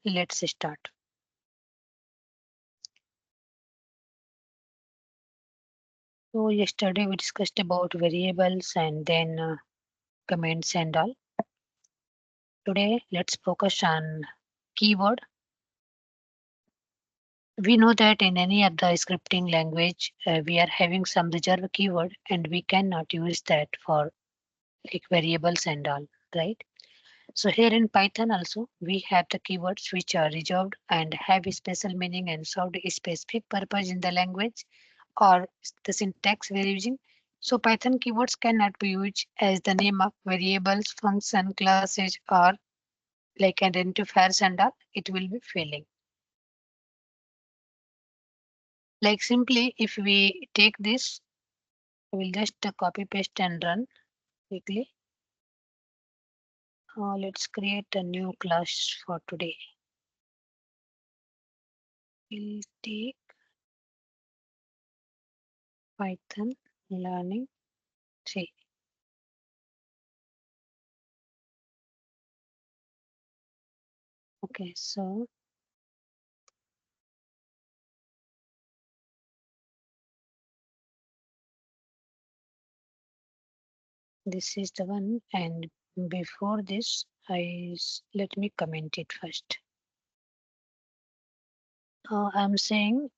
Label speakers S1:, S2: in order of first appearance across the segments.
S1: let's start. So yesterday we discussed about variables and then comments and all. Today let's focus on keyword. We know that in any of the scripting language, we are having some reserved keyword and we cannot use that for like variables and all, right? So here in Python also, we have the keywords which are reserved and have a special meaning and serve a specific purpose in the language or the syntax we are using. So Python keywords cannot be used as the name of variables, function, classes, or like identifiers and all. It will be failing. Like simply, if we take this, we will just copy paste and run quickly. Let's create a new class for today. We'll take Python learning 3. Okay, so this is the one, and before this, let me comment it first. I'm saying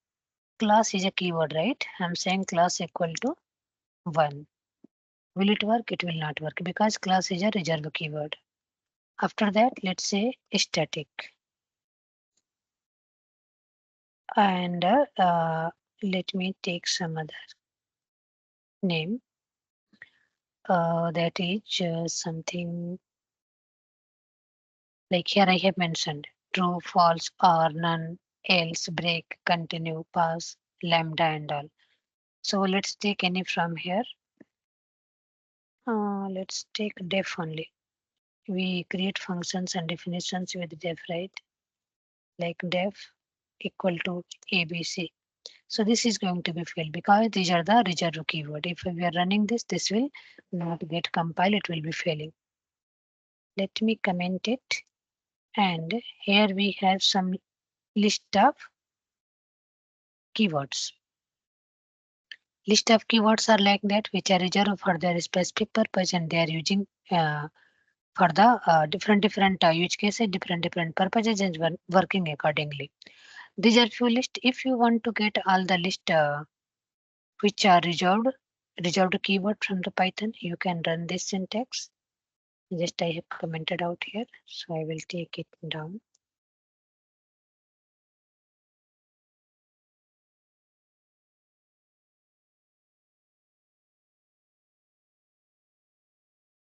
S1: class is a keyword, right? I'm saying class equal to 1. Will it work? It will not work because class is a reserved keyword. After that, let's say static. And let me take some other name. That is something like here I have mentioned true, false, or none, else, break, continue, pass, lambda, and all. So let's take any from here. Let's take def only. We create functions and definitions with def, right? Like def equal to ABC. So this is going to be failed because these are the reserved keyword. If we are running this, this will not get compiled. It will be failing. Let me comment it. And here we have some list of keywords. List of keywords are like that, which are reserved for their specific purpose and they are using for the different use cases, different purposes and working accordingly. These are few list. If you want to get all the list which are reserved keyword from the Python, you can run this syntax. Just I have commented out here, so I will take it down.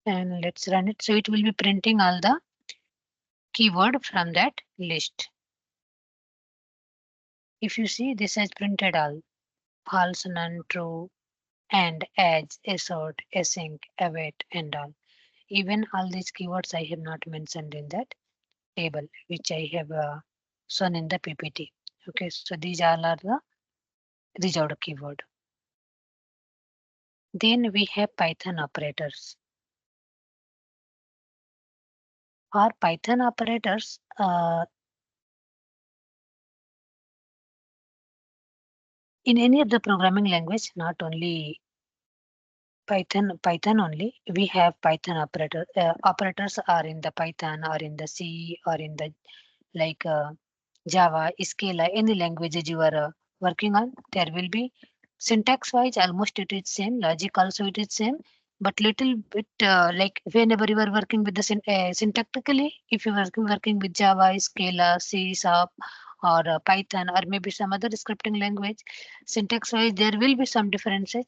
S1: And let's run it. So it will be printing all the keyword from that list. If you see, this has printed all false, none, true, and as, assert, async, await, and all. Even all these keywords I have not mentioned in that table, which I have shown in the PPT. Okay, so these all are the reserved keyword. Then we have Python operators. For Python operators, in any of the programming language, not only Python only, we have Python operator. Operators are in the Python or in the C or in the like Java, Scala, any languages you are working on, there will be syntax wise almost it is same, logic also it is same, but little bit like whenever you are working with the syntactically, if you are working with Java, Scala, C, Sharp, or Python, or maybe some other scripting language, syntax wise there will be some differences,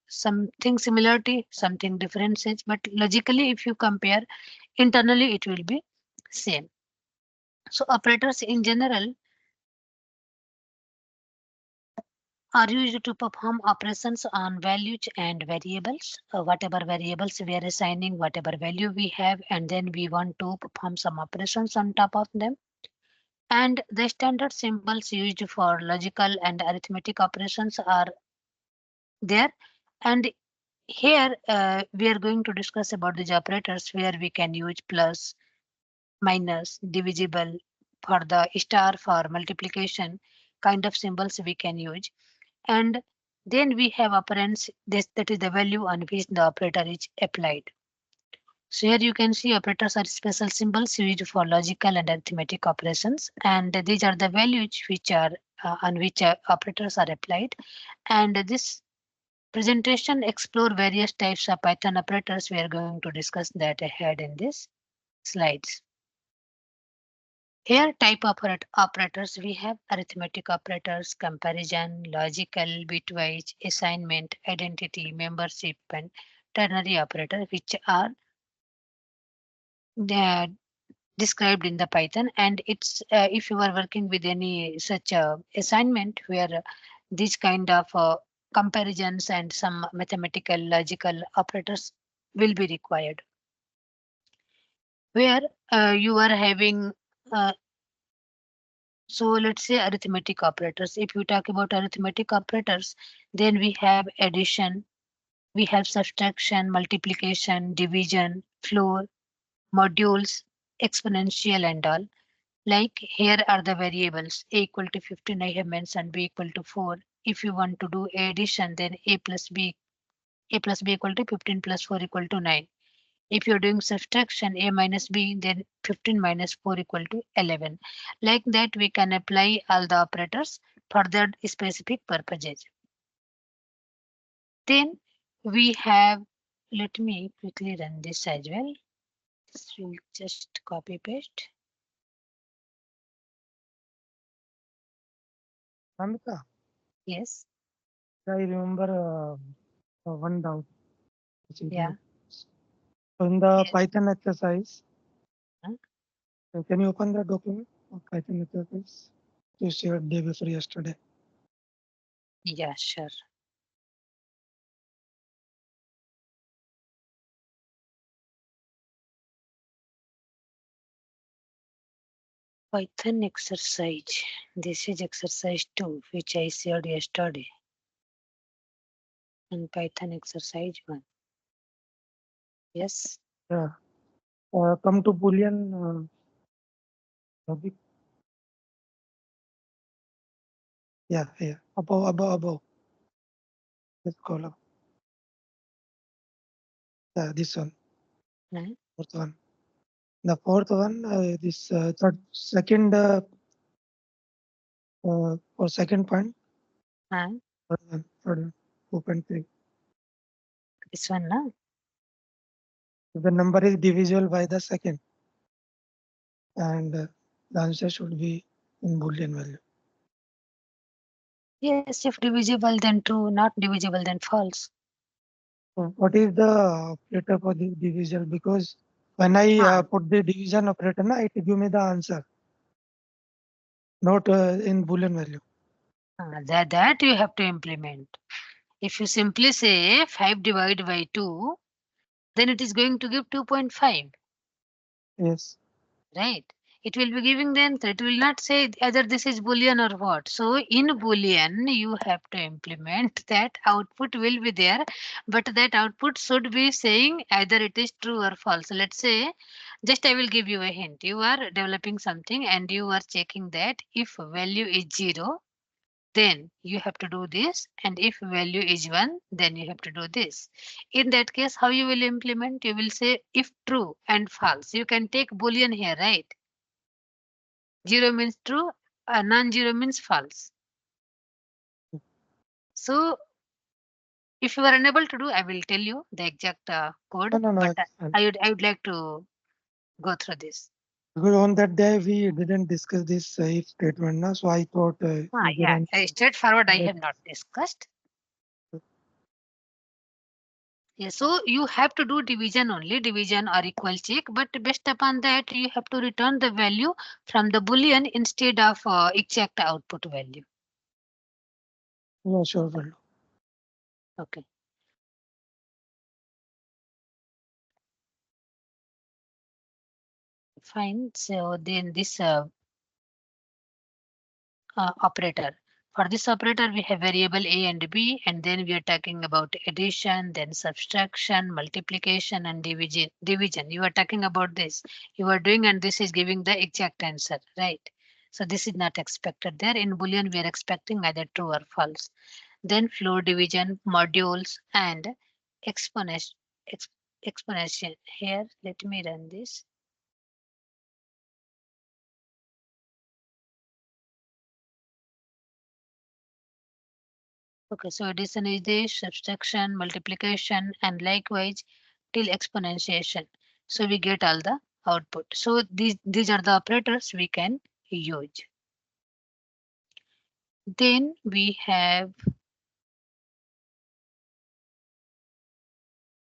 S1: something similarity, something differences, but logically if you compare internally it will be same. So operators in general are used to perform operations on values and variables. Whatever variables we are assigning, whatever value we have, and then we want to perform some operations on top of them. And the standard symbols used for logical and arithmetic operations are there. And here we are going to discuss about these operators where we can use plus, minus, divisible, for the star for multiplication kind of symbols we can use. And then we have operands, this that is the value on which the operator is applied. So here you can see operators are special symbols used for logical and arithmetic operations, and these are the values which are on which operators are applied. And this presentation explore various types of Python operators. We are going to discuss that ahead in this slides. Here type operators we have arithmetic operators, comparison, logical, bitwise, assignment, identity, membership, and ternary operator, which are uh, described in the Python. And it's if you are working with any such assignment where these kind of comparisons and some mathematical logical operators will be required, where you are having so let's say arithmetic operators. If you talk about arithmetic operators, then we have addition, we have subtraction, multiplication, division, floor, modules, exponential, and all. Like here are the variables a equal to 15 I have mentioned, b equal to 4. If you want to do addition, then a plus b equal to 15 plus 4 equal to 9. If you're doing subtraction a minus b, then 15 minus 4 equal to 11. Like that, we can apply all the operators for that specific purposes. Then we have, let me quickly run this as well. This will just copy paste.
S2: Amita,
S1: Yes.
S2: I remember one doubt.
S1: Yeah.
S2: So in the
S1: Yes.
S2: Python exercise,
S1: Huh?
S2: can you open the document of Python exercise you shared day before yesterday?
S1: Yeah, sure. Python exercise. This is exercise 2, which I shared yesterday. And Python exercise 1. Yes.
S2: Yeah. Come to Boolean logic. Yeah, yeah. Above. This column. Yeah, this one.
S1: Huh?
S2: Fourth one. The fourth one, this third, second or second point.
S1: Huh?
S2: Third one, 2.3.
S1: This one, no?
S2: The number is divisible by the second, and the answer should be in Boolean value.
S1: Yes, if divisible, then true. Not divisible, then false.
S2: So what is the operator for the division? Because when I
S1: Ah,
S2: put the division operator, na, it give me the answer, not in Boolean value.
S1: that you have to implement. If you simply say 5 divided by 2, then it is going to give 2.5.
S2: Yes.
S1: Right, it will be giving the answer. It will not say either this is boolean or what. So in boolean you have to implement that output will be there, but that output should be saying either it is true or false. Let's say, just I will give you a hint. You are developing something and you are checking that if value is 0, then you have to do this, and if value is 1, then you have to do this. In that case, how you will implement? You will say if true and false. You can take boolean here, right? 0 means true, non-zero means false. So if you are unable to do, I will tell you the exact code,
S2: No, no, no.
S1: but
S2: It's fine.
S1: I would like to go through this.
S2: Because on that day we didn't discuss this if statement, na, so I thought is there
S1: Yeah,
S2: any
S1: straightforward I
S2: other
S1: have not discussed. Yeah, so you have to do division only, division or equal check, but based upon that, you have to return the value from the boolean instead of exact output value.
S2: yeah, sure, will
S1: Okay, fine. So then this operator. For this operator, we have variable a and b, and then we are talking about addition, then subtraction, multiplication, and division. Division. You are talking about this. You are doing, and this is giving the exact answer, right? So this is not expected there. In Boolean, we are expecting either true or false. Then floor division, modules, and exponential. Exponential. Here, let me run this. Okay, so addition is this, subtraction, multiplication, and likewise till exponentiation. So we get all the output. So these are the operators we can use. Then we have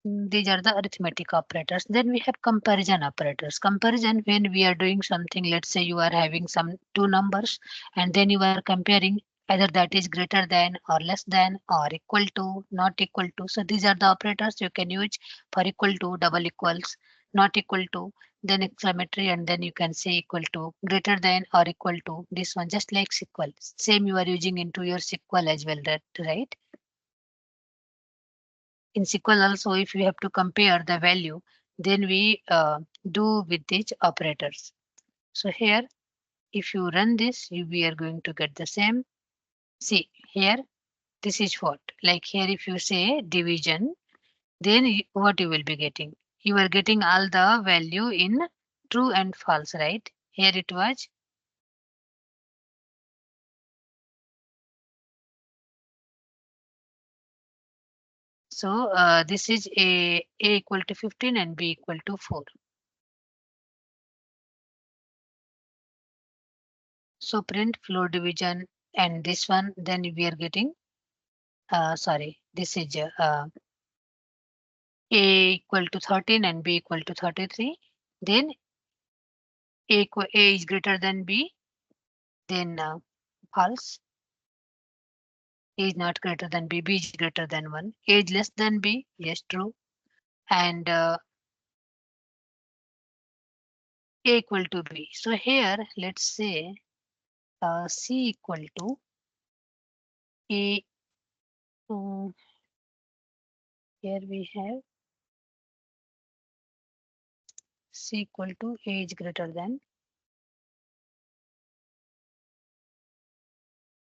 S1: these are the arithmetic operators. Then we have comparison operators. Comparison when we are doing something, let's say you are having some two numbers and then you are comparing either that is greater than or less than or equal to, not equal to. So these are the operators you can use for equal to, double equals, not equal to, then exclamatory, and then you can say equal to, greater than or equal to. This one just like SQL. Same you are using into your SQL as well, right? In SQL also, if we have to compare the value, then we do with these operators. So here, if you run this, we are going to get the same. See here, this is what, like here, if you say division, then what you will be getting? You are getting all the value in true and false, right? Here it was. So this is a equal to 15 and b equal to 4. So print floor division and this one, then we are getting sorry, this is a equal to 13 and b equal to 33. Then a is greater than b, then false. A is not greater than b is greater than 1. A is less than b, yes, true. And a equal to b. So here, let's say c equal to a. um, Here we have c equal to a is greater than.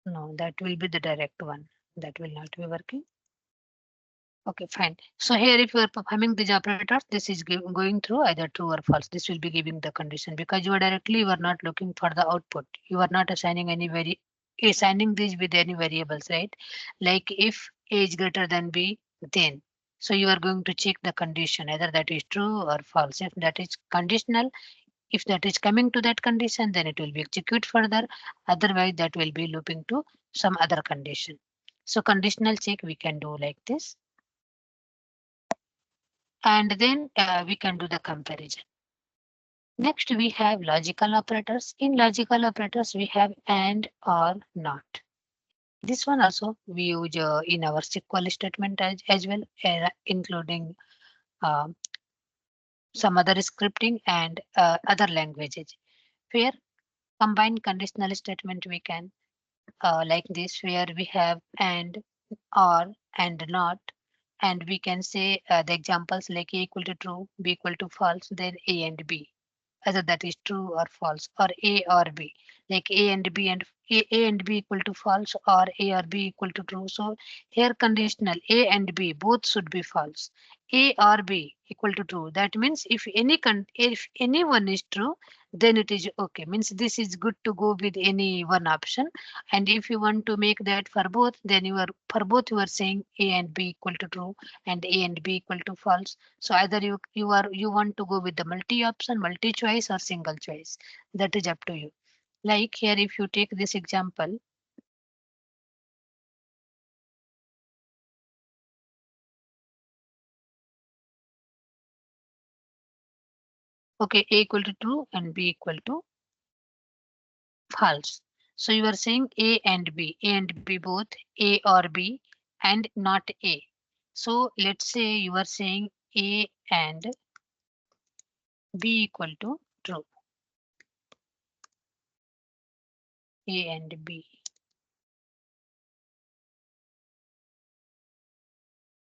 S1: No, that will be the direct one. That will not be working. Okay, fine. So here, if you are performing these operators, this is going through either true or false. This will be giving the condition because you are not looking for the output. You are not assigning assigning these with any variables, right? Like if a is greater than b, then so you are going to check the condition either that is true or false. If that is conditional, if that is coming to that condition, then it will be execute further. Otherwise, that will be looping to some other condition. So conditional check we can do like this. And then we can do the comparison. Next, we have logical operators. In logical operators, we have and, or, not. This one also we use in our SQL statement as well, including uh, some other scripting and other languages. Where combined conditional statement we can like this, where we have and, or, and not. And we can say the examples like a equal to true, b equal to false, then a and b. Either that is true or false, or a or b, like a and b and a and b equal to false, or a or b equal to true. So here conditional a and b both should be false. A or b equal to true, that means if if any one is true, then it is okay, means this is good to go with any one option. And if you want to make that for both, then you are for both you are saying a and b equal to true and a and b equal to false. So either you want to go with the multi option, multi choice, or single choice. That is up to you. Like here, if you take this example, okay, a equal to true and b equal to false. So you are saying a and b both, a or b, and not a. So let's say you are saying a and b equal to true, a and b.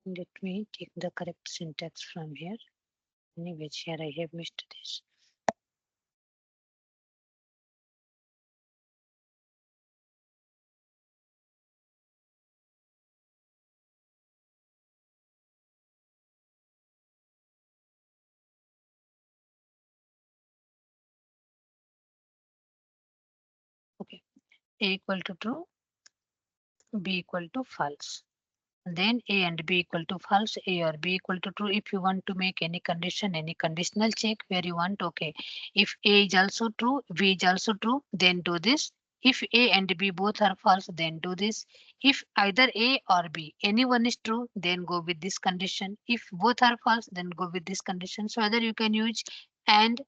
S1: Let me take the correct syntax from here. Anyways, here I have missed this. Okay, A equal to true, B equal to false. Then A and B equal to false, A or B equal to true. If you want to make any condition, any conditional check where you want, okay, if A is also true, B is also true, then do this. If A and B both are false, then do this. If either A or B, any one is true, then go with this condition. If both are false, then go with this condition. So either you can use and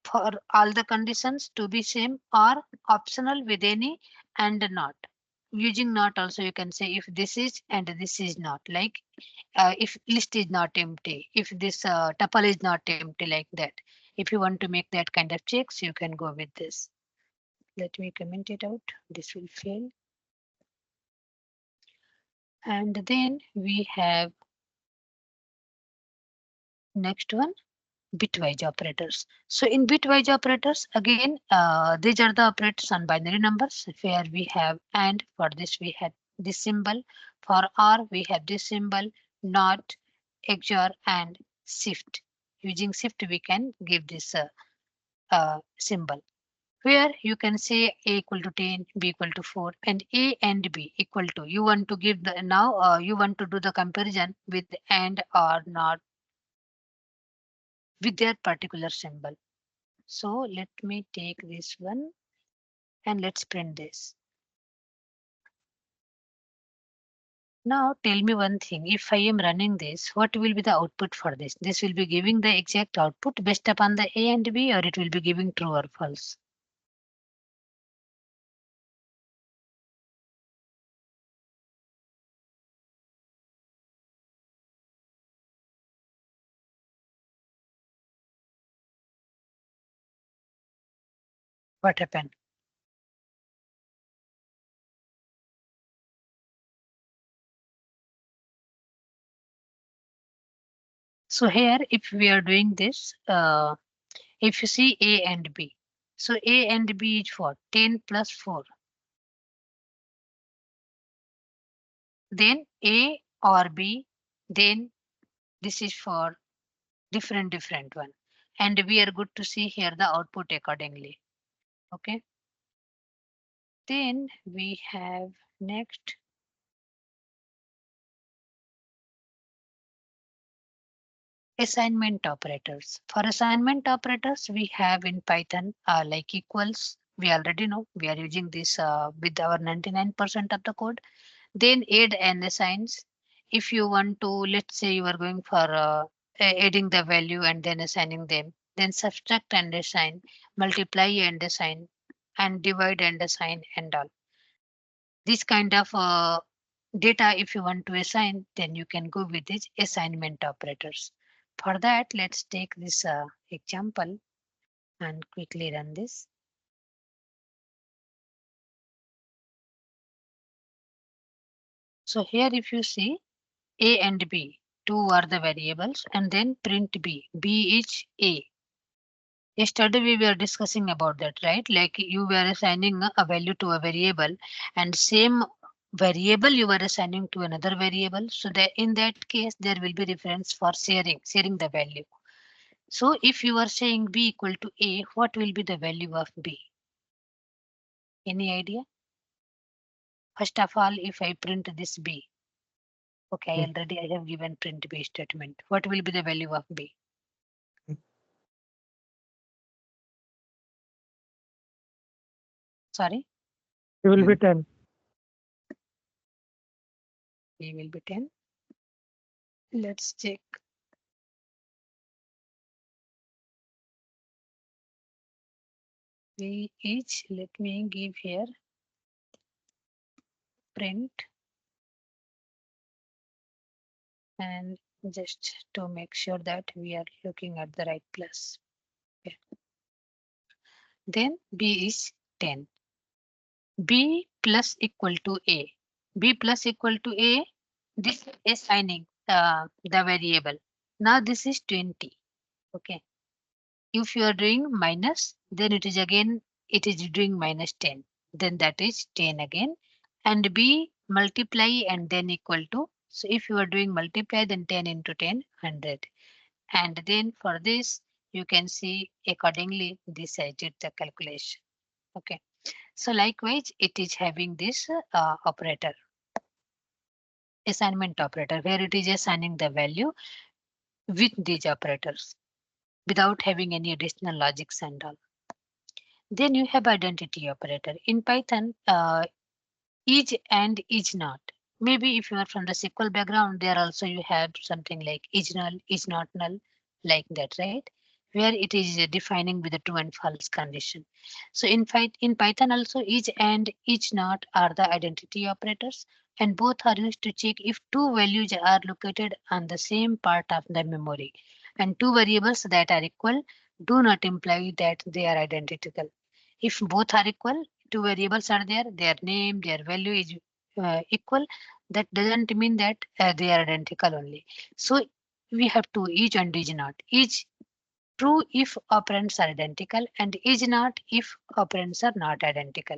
S1: for all the conditions to be same or optional with any and not. Using not also you can say if this is and this is not, like if list is not empty, if this tuple is not empty, like that. If you want to make that kind of checks, you can go with this. Let me comment it out. This will fail. And then we have next one, bitwise operators. So in bitwise operators, again, these are the operators on binary numbers where we have and for this we had this symbol. For R, we have this symbol, not, XOR, and shift. Using shift, we can give this symbol where you can say A equal to 10, B equal to 4, and A and B equal to. You want to give the now you want to do the comparison with and or not with their particular symbol. So let me take this one and let's print this. Now tell me one thing, if I am running this, what will be the output for this? This will be giving the exact output based upon the A and B, or it will be giving true or false. What happened? So here, if we are doing this, if you see A and B, so A and B is for 10 plus 4. Then A or B, then this is for different one. And we are good to see here the output accordingly. Okay. Then we have next assignment operators. For assignment operators, we have in Python like equals. We already know we are using this with our 99% of the code. Then add and assigns. If you want to, let's say you are going for adding the value and then assigning them. Then subtract and assign, multiply and assign, and divide and assign and all. This kind of data, if you want to assign, then you can go with these assignment operators. For that, let's take this example and quickly run this. So here if you see A and B, two are the variables, and then print B. B is A. Yesterday we were discussing about that, right? Like you were assigning a value to a variable and same variable you were assigning to another variable. So that in that case, there will be reference for sharing the value. So if you are saying B equal to A, what will be the value of B? Any idea? First of all, if I print this B, okay,
S2: Mm.
S1: already I have given print B statement. What will be the value of B? Sorry,
S2: It will be 10.
S1: B will be 10. Let's check. B each, let me give here print and just to make sure that we are looking at the right place. Okay. Then B is 10. B plus equal to A. B plus equal to A. This is assigning the variable. Now this is 20. Okay. If you are doing minus, then it is doing minus 10. Then that is 10 again. And B multiply and then equal to. So if you are doing multiply, then 10 into 10, 100. And then for this, you can see accordingly this I did the calculation. Okay. So likewise, it is having this operator, assignment operator, where it is assigning the value with these operators without having any additional logics and all. Then you have identity operator. In Python, is and is not. Maybe if you are from the SQL background, there also you have something like is null, is not null, like that, right? Where it is defining with the true and false condition. So in fact, in Python also is and is not are the identity operators, and both are used to check if two values are located on the same part of the memory. And two variables that are equal do not imply that they are identical. If both are equal, two variables are there, their name, their value is equal, that doesn't mean that they are identical only. So we have to each and is not. Is true if operands are identical and is not if operands are not identical.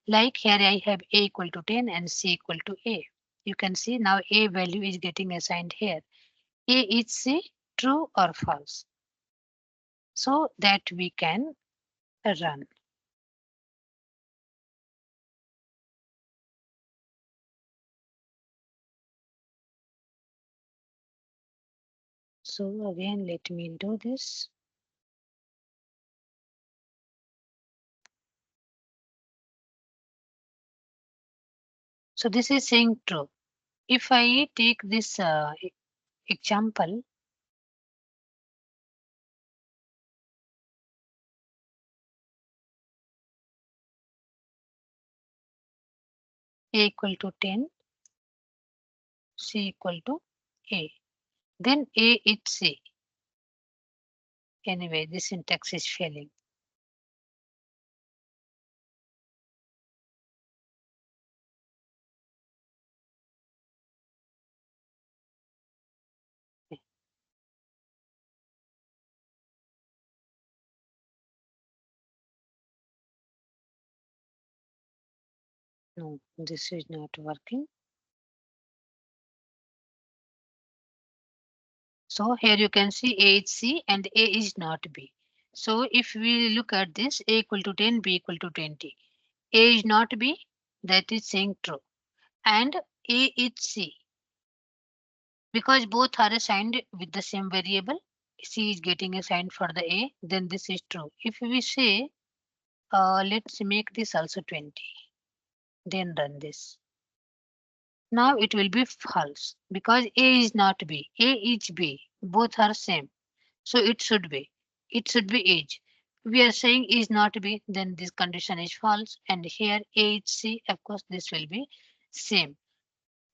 S1: Like here I have a equal to 10 and c equal to a. You can see now a value is getting assigned here. A is c, true or false. So that we can run. So again, let me do this. So this is saying true. If I take this example, a equal to 10, c equal to a, then a is c. Anyway, this syntax is failing. No, this is not working. So here you can see a is c and a is not b. So if we look at this, a equal to 10, b equal to 20. A is not b, that is saying true. And a is c. Because both are assigned with the same variable, c is getting assigned for the a, then this is true. If we say, let's make this also 20, then run this. Now it will be false because a is not b, a is b, both are same. So it should be age. We are saying is not b, then this condition is false. And here a is c, of course, this will be same.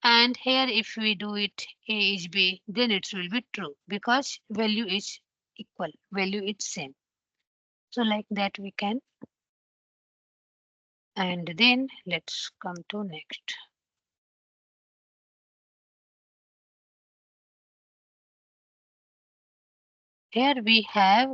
S1: And here if we do it a is b, then it will be true because value is equal, value is same. So like that we can. And then let's come to next. Here we have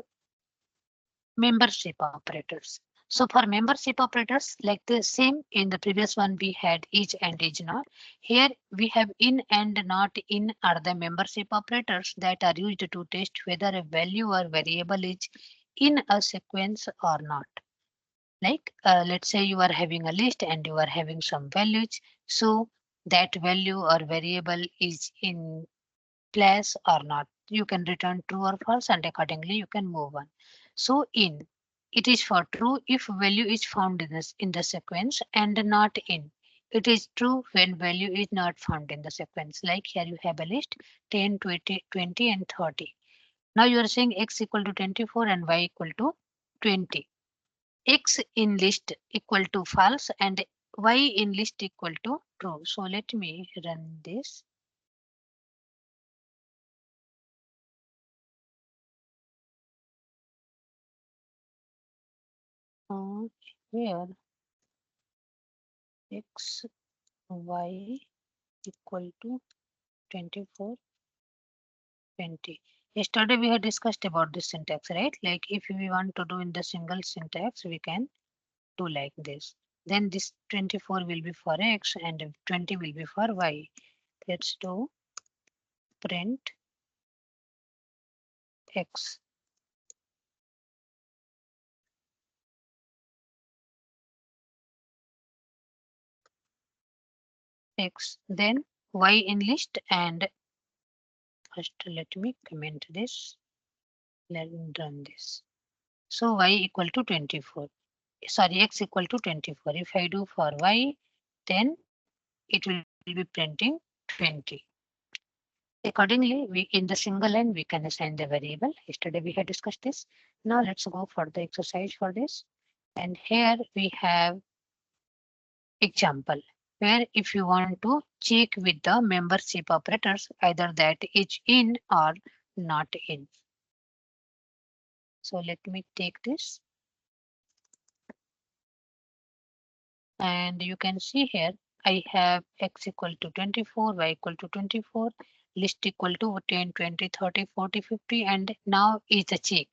S1: membership operators. So for membership operators, like the same in the previous one, we had each and each not. Here we have in and not in are the membership operators that are used to test whether a value or variable is in a sequence or not. Like let's say you are having a list and you are having some values. So that value or variable is in place or not. You can return true or false and accordingly you can move on. So in it is for true if value is found in the sequence and not in. It is true when value is not found in the sequence. Like here you have a list 10, 20, 20 and 30. Now you are saying x equal to 24 and y equal to 20. X in list equal to false and y in list equal to true. So let me run this. Uh, Here x y equal to 24, 20. Yesterday we had discussed about this syntax, right? Like if we want to do in the single syntax, we can do like this. Then this 24 will be for x and 20 will be for y. Let's do print x. X. Then y in list, and first let me comment this. Let me run this. So y equal to 24. Sorry, x equal to 24. If I do for y, then it will be printing 20. Accordingly, we in the single line we can assign the variable. Yesterday we had discussed this. Now let's go for the exercise for this. And here we have example where if you want to check with the membership operators either that is in or not in. So let me take this. And you can see here I have x equal to 24, y equal to 24, list equal to 10, 20, 30, 40, 50, and now is a check.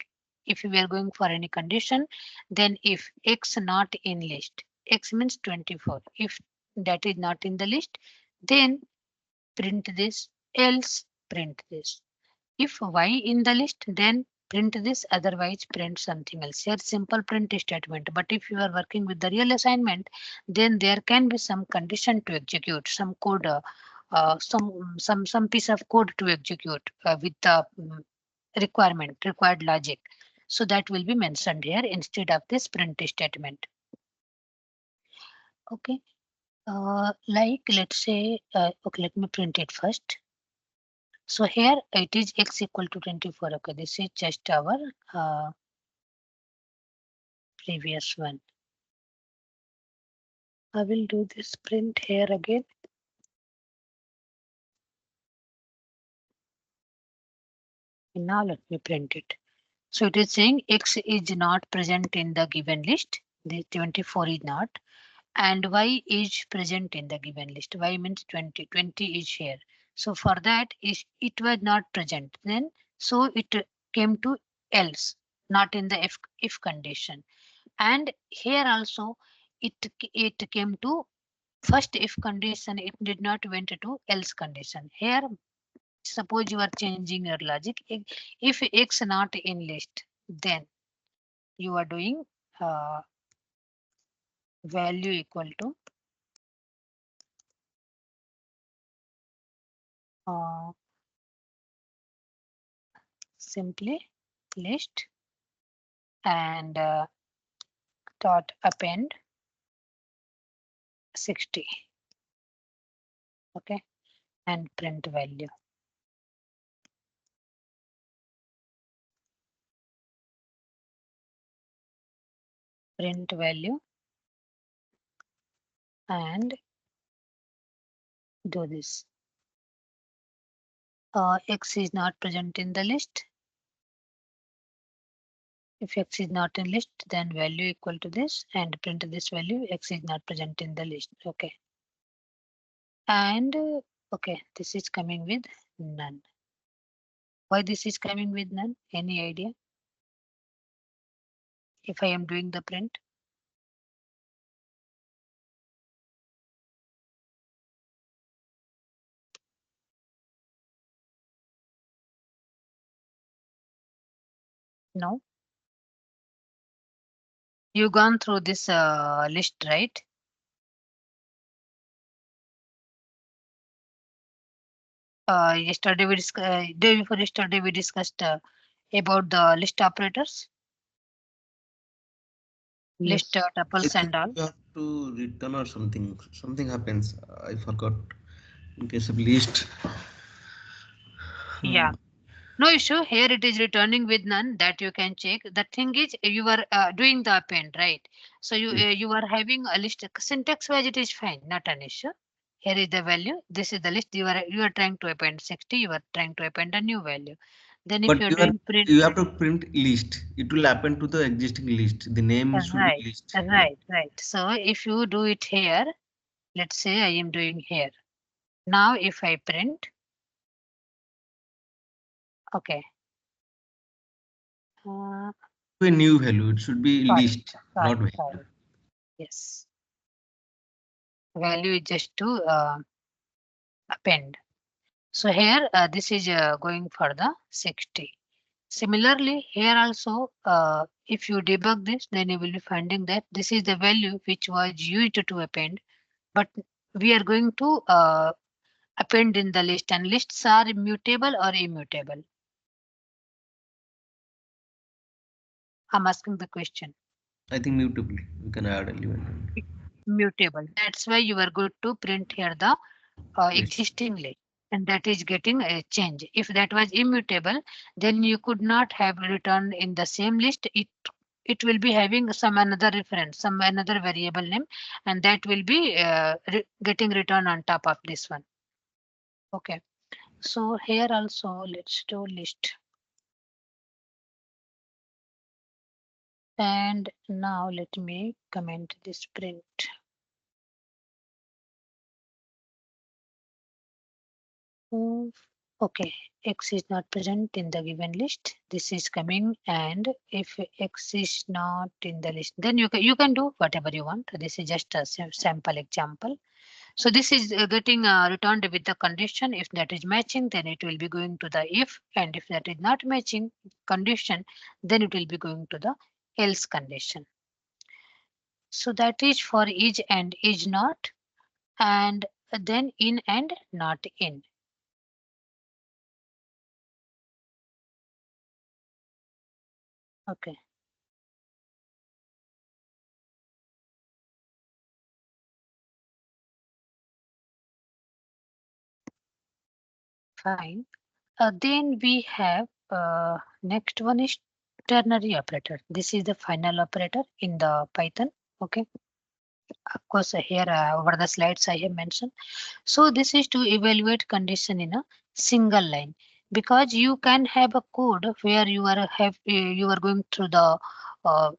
S1: If we are going for any condition, then if x not in list, x means 24. If that is not in the list, then print this, else print this. If y in the list, then print this, otherwise print something else. Here simple print statement. But if you are working with the real assignment, then there can be some condition to execute, some code, some piece of code to execute with the required logic. So that will be mentioned here instead of this print statement. Okay. Like let's say, okay, let me print it first. So here it is x equal to 24. Okay, this is just our previous one. I will do this print here again. And now let me print it. So it is saying x is not present in the given list. The 24 is not. And y is present in the given list. Y means 20. 20 is here. So for that is it was not present. Then so it came to else, not in the if condition. And here also it came to first if condition, it did not went to else condition. Here suppose you are changing your logic. If x not in list, then you are doing value equal to uh, simply list and dot append 60. Okay, and print value. Print value and do this. X is not present in the list. If x is not in list, then value equal to this and print this value. X is not present in the list. Okay. And okay, this is coming with none. Why this is coming with none? Any idea? If I am doing the print. No. You gone through this list, right? Yesterday we discussed, day before yesterday we discussed about the list operators, list
S2: Yes.
S3: I
S1: tuples
S3: think
S1: and all.
S3: you have to return or something. Something happens. I forgot. In case of list.
S1: Yeah.
S3: Hmm.
S1: No issue. Here it is returning with none that you can check. The thing is you are doing the append, right? So
S3: Yes.
S1: you are having a list syntax wise it is fine, not an issue. Here is the value. This is the list you are trying to append 60. You are trying to append a new value. Then if
S3: But
S1: you are doing print,
S3: you have to print list. It will happen to the existing list. The name should be
S1: right,
S3: list. Yeah.
S1: right. So if you do it here, let's say I am doing here. Now if I print, Okay.
S3: A new value. It should be
S1: Sorry,
S3: list, not value.
S1: sorry. Yes. Value is just to append. So here this is going for the 60. Similarly, here also, if you debug this, then you will be finding that this is the value which was used to append, but we are going to append in the list, and lists are mutable or immutable. I'm asking the question.
S3: I think mutable. You can add element.
S1: Mutable. That's why you are good to print here the
S3: List.
S1: existing list, and that is getting a change. If that was immutable, then you could not have returned in the same list. It will be having some another reference, some another variable name, and that will be getting returned on top of this one. Okay. So here also let's do list. And now let me comment this print. Mm, okay, X is not present in the given list. This is coming, and if X is not in the list, then you can do whatever you want. This is just a sample example. So this is getting returned with the condition. If that is matching, then it will be going to the if, and if that is not matching condition, then it will be going to the else condition. So that is for is and is not, and then in and not in. Okay, fine. Then we have next one is ternary operator. This is the final operator in the Python. Okay, of course here over the slides I have mentioned. So this is to evaluate condition in a single line, because you can have a code where you are going through the uh,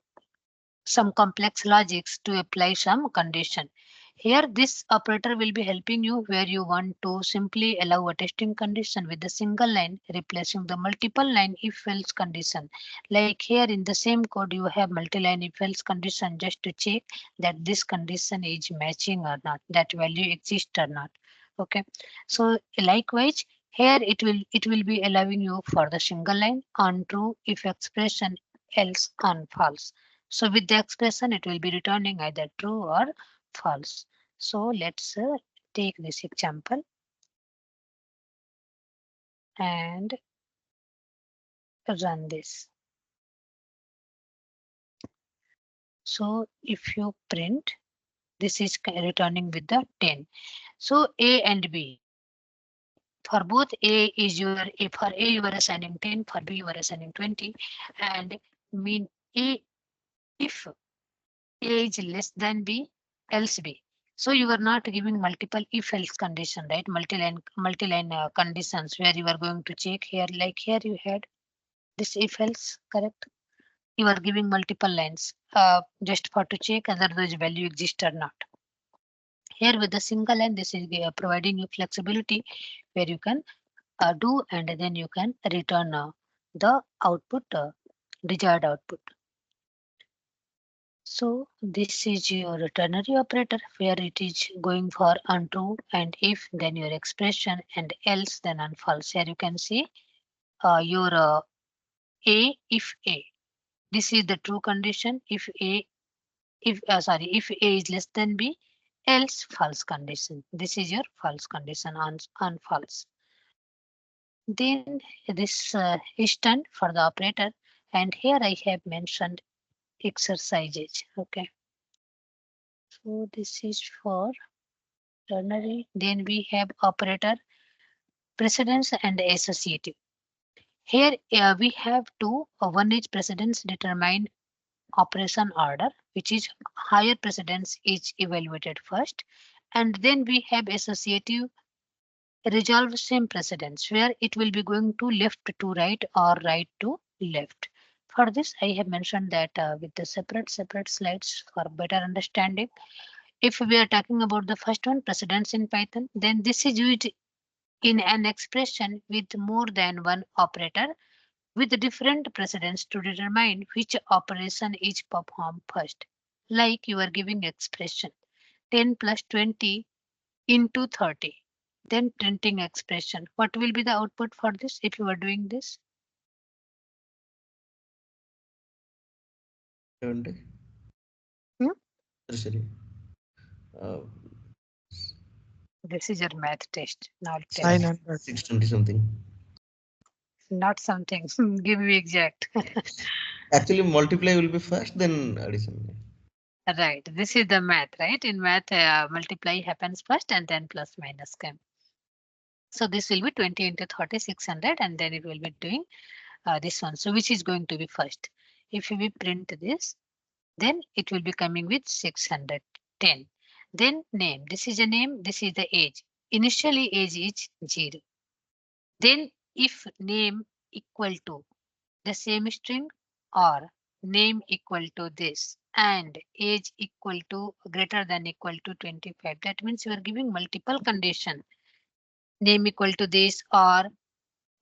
S1: some complex logics to apply some condition. Here this operator will be helping you where you want to simply allow a testing condition with a single line, replacing the multiple line if else condition. Like here in the same code you have multi-line if else condition just to check that this condition is matching or not, that value exists or not. Okay, so likewise here it will be allowing you for the single line on true if expression, else on false. So with the expression, it will be returning either true or false. So let's take this example and run this. So if you print, this is returning with the 10. So A and B. For both A is your, for A you are assigning 10, for B you are assigning 20, and mean A if A is less than B, else B. So you are not giving multiple if else condition, right? Multi-line conditions where you are going to check here, like here you had this if else, correct? You are giving multiple lines just for to check whether those value exist or not. Here with the single line, this is providing you flexibility where you can do, and then you can return the output, desired output. So this is your ternary operator where it is going for untrue, and if then your expression, and else then on false. Here you can see your A if A. This is the true condition. If A if A is less than B, else false condition. This is your false condition on false. Then this is done for the operator, and here I have mentioned exercises. Okay. So this is for ternary. Then we have operator, precedence and associative. Here we have two. One is precedence determine operation order, which is higher precedence is evaluated first. And then we have associative resolve same precedence where it will be going to left to right or right to left. For this, I have mentioned that with the separate slides for better understanding. If we are talking about the first one, precedence in Python, then this is used in an expression with more than one operator with different precedence to determine which operation is performed first. Like you are giving expression 10 plus 20 into 30. Then printing expression. What will be the output for this if you are doing this?
S3: 70.
S1: Hmm?
S3: Sorry. Uh,
S1: This is your math test. Now tell me.
S2: 900.
S3: 620 something.
S1: Not something. Give me exact.
S3: Actually, multiply will be first, then addition.
S1: Right. This is the math, right? In math, multiply happens first and then plus minus come. So this will be 20 into 30, 600, and then it will be doing this one. So which is going to be first? If we print this, then it will be coming with 610. Then name. This is a name. This is the age. Initially age is 0. Then if name equal to the same string or name equal to this and age equal to greater than equal to 25. That means you are giving multiple condition. Name equal to this or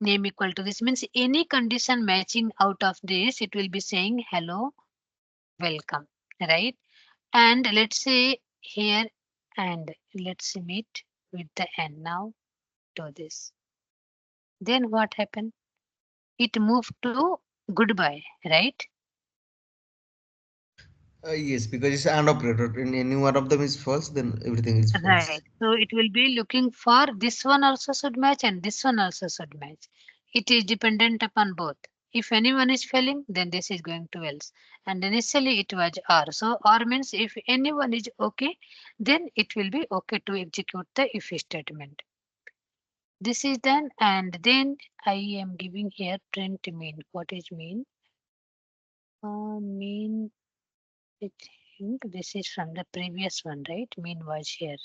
S1: name equal to this means any condition matching out of this, it will be saying hello, welcome, right? And let's say here and let's meet with the end now to this. Then what happened? It moved to goodbye, right?
S3: Yes, because it's an operator. In any one of them is false, then everything is false.
S1: Right. So it will be looking for this one also should match and this one also should match. It is dependent upon both. If anyone is failing, then this is going to else. And initially it was R. So R means if anyone is okay, then it will be okay to execute the if statement. This is done and then I am giving here print mean. What is mean? Mean, I think this is from the previous one, right? Mean was here.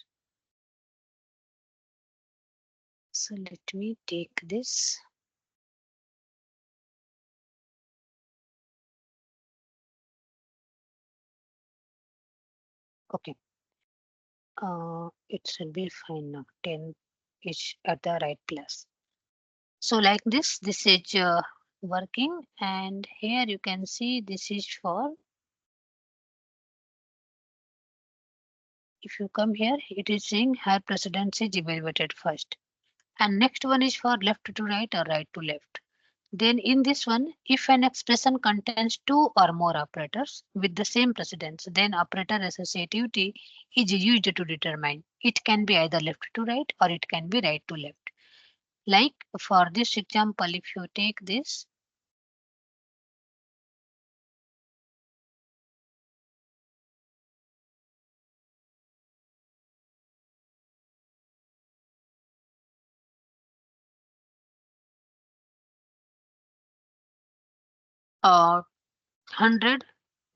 S1: So let me take this. Okay. It should be fine now. 10 is at the right place. So like this is working and here you can see this is for, if you come here, it is saying her precedence is evaluated first. And next one is for left to right or right to left. Then in this one, if an expression contains two or more operators with the same precedence, then operator associativity is used to determine. It can be either left to right or it can be right to left. Like for this example, if you take this, uh, 100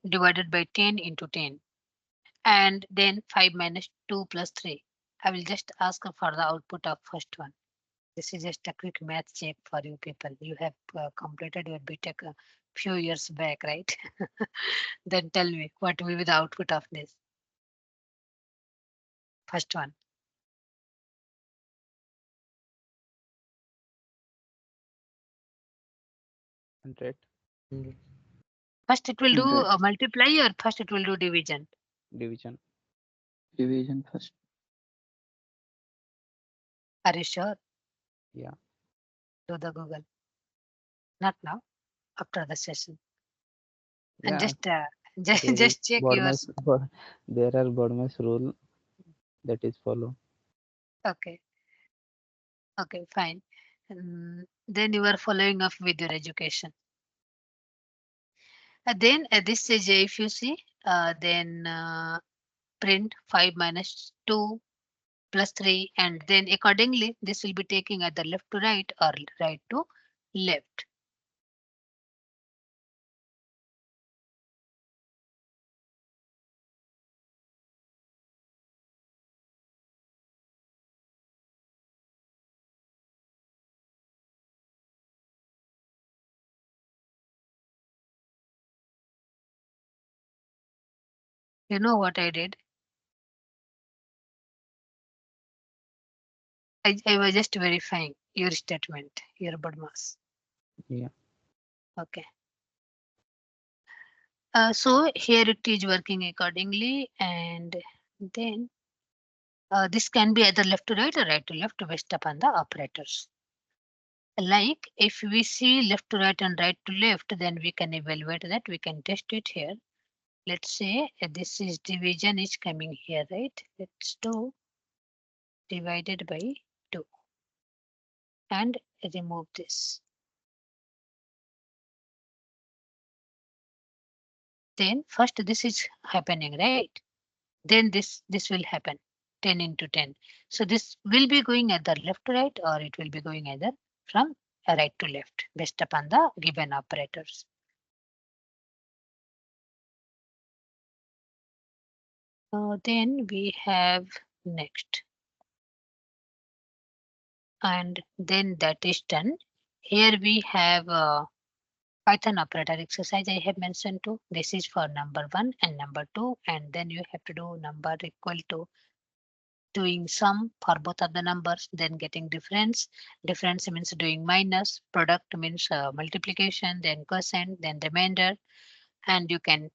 S1: divided by 10 into 10, and then 5 minus 2 plus 3. I will just ask for the output of first one. This is just a quick math check for you people. You have completed your BTech a few years back, right? Then tell me what will be the output of this first one.
S4: 100.
S1: First it will do
S5: 100
S1: multiply or first it will do division.
S4: Division.
S5: division first.
S1: Are you sure?
S4: Yeah.
S1: Do the Google. Not now, after the session. And
S4: Yeah.
S1: just
S4: There is
S1: just check
S4: Bodmer's,
S1: yours.
S4: there are Bodmer's rule that is follow.
S1: Okay, okay, fine. Then you are following up with your education. Then at this stage, if you see, then print 5 minus 2 plus 3, and then accordingly, this will be taking either left to right or right to left. You know what I did? I was just verifying your statement, your Badmas.
S4: Yeah.
S1: Okay. So here it is working accordingly, and then this can be either left to right or right to left based upon the operators. Like if we see left to right and right to left, then we can evaluate that. We can test it here. Let's say this is division is coming here, right? Let's do divided by 2 and remove this. Then first this is happening, right? Then this will happen 10 into 10. So this will be going either left to right or it will be going either from right to left based upon the given operators. Then we have next, and then that is done. Here we have Python operator exercise I have mentioned too. This is for number 1 and number 2, and then you have to do number equal to doing sum for both of the numbers, then getting difference. Difference means doing minus, product means multiplication, then quotient, then remainder, and you can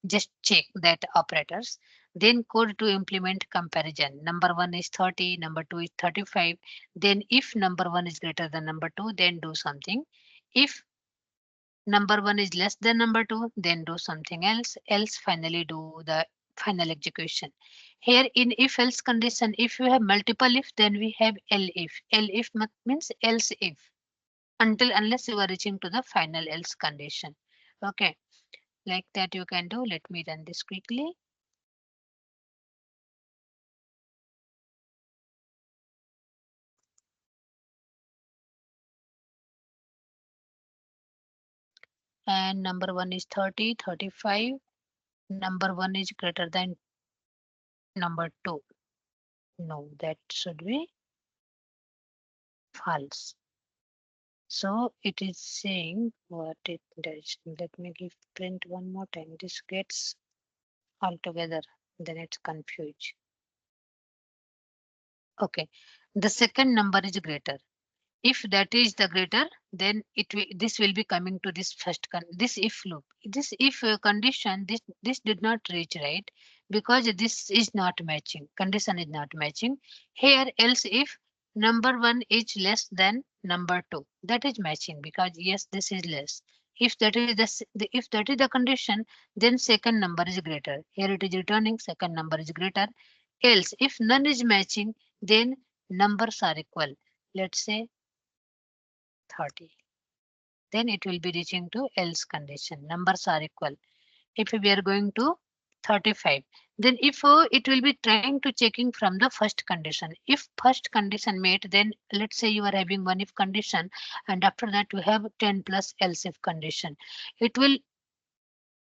S1: just check that operators. Then code to implement comparison. Number 1 is 30, number 2 is 35. Then if number 1 is greater than number 2, then do something. If number 1 is less than number 2, then do something else. Else finally do the final execution. Here in if else condition, if you have multiple if, then we have L if means else if, until unless you are reaching to the final else condition. Okay, like that you can do. Let me run this quickly. And number 1 is 30, 35. Number 1 is greater than number 2. No, that should be false. So it is saying what it does. Let me give print one more time. This gets all together, then it's confused. Okay, the second number is greater. If that is the greater, then this will be coming to this first this if loop. This if condition, this did not reach, right, because this is not matching. Condition is not matching. Here else if number 1 is less than number 2, that is matching because yes, this is less. If that is if that is the condition, then second number is greater. Here it is returning second number is greater. Else if none is matching, then numbers are equal. Let's say 30. Then it will be reaching to else condition. Numbers are equal. If we are going to 35, then if it will be trying to checking from the first condition. If first condition met, then let's say you are having one if condition, and after that you have 10 plus else if condition. It will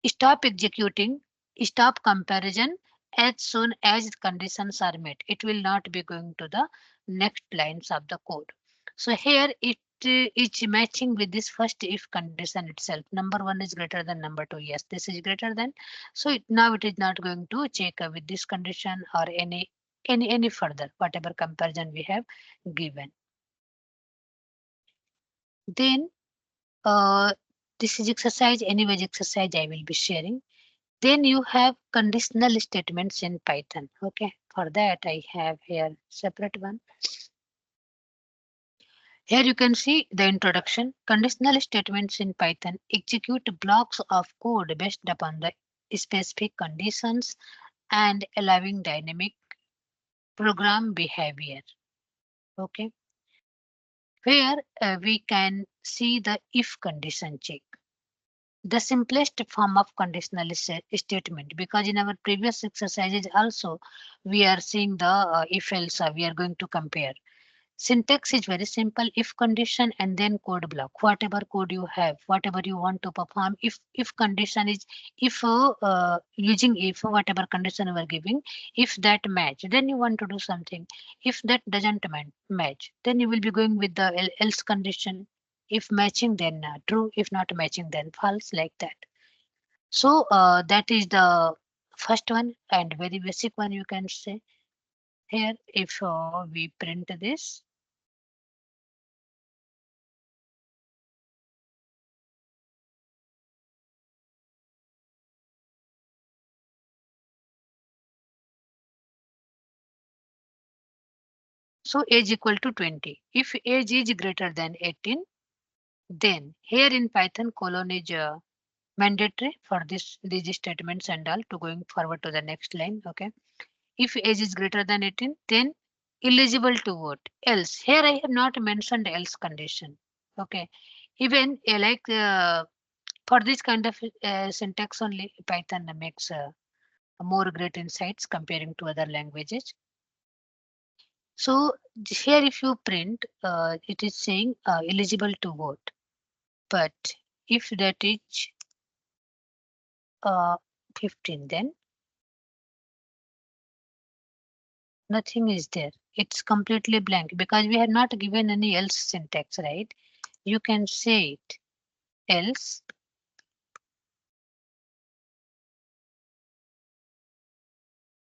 S1: stop executing, stop comparison as soon as conditions are met. It will not be going to the next lines of the code. So here it is matching with this first if condition itself. Number 1 is greater than number 2. Yes, this is greater than. So now it is not going to check with this condition or any further whatever comparison we have given. Then this is exercise. Anyways, exercise I will be sharing. Then you have conditional statements in Python. Okay, for that I have here separate one. Here you can see the introduction. Conditional statements in Python execute blocks of code based upon the specific conditions and allowing dynamic program behavior. Okay, where we can see the if condition check. The simplest form of conditional statement, because in our previous exercises also we are seeing the if else we are going to compare. Syntax is very simple. If condition and then code block, whatever code you have, whatever you want to perform. If condition is if using if whatever condition you are giving, if that match, then you want to do something. If that doesn't match, then you will be going with the else condition. If matching, then true. If not matching, then false, like that. So that is the first one and very basic one, you can say. Here, if we print this, so age equal to 20. If age is greater than 18, then here in Python colon is mandatory for these statements and all to going forward to the next line. Okay. If age is greater than 18, then eligible to vote. Else, here I have not mentioned else condition. Okay. Even like for this kind of syntax only, Python makes more great insights comparing to other languages. So here if you print, it is saying eligible to vote. But if that is 15, then nothing is there. It's completely blank because we have not given any else syntax, right? You can say it else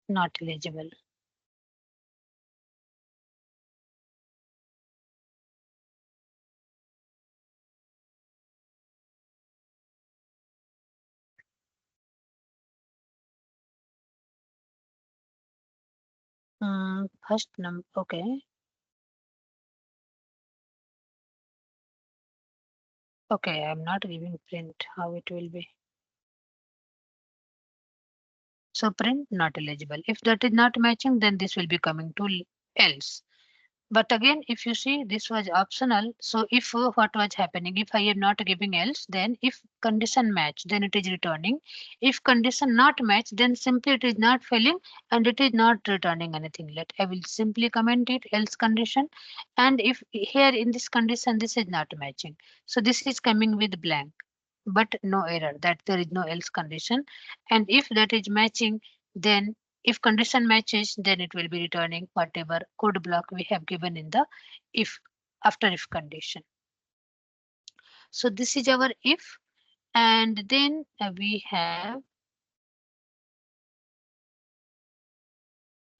S1: not eligible. First num okay. Okay, I'm not giving print. How it will be? So print not eligible. If that is not matching, then this will be coming to else. But again, if you see this was optional, so if what was happening, if I am not giving else, then if condition match, then it is returning. If condition not match, then simply it is not failing and it is not returning anything. Let I will simply comment it else condition. And if here in this condition, this is not matching. So this is coming with blank, but no error that there is no else condition. And if that is matching, then if condition matches, then it will be returning whatever code block we have given in the if after if condition. So this is our if, and then we have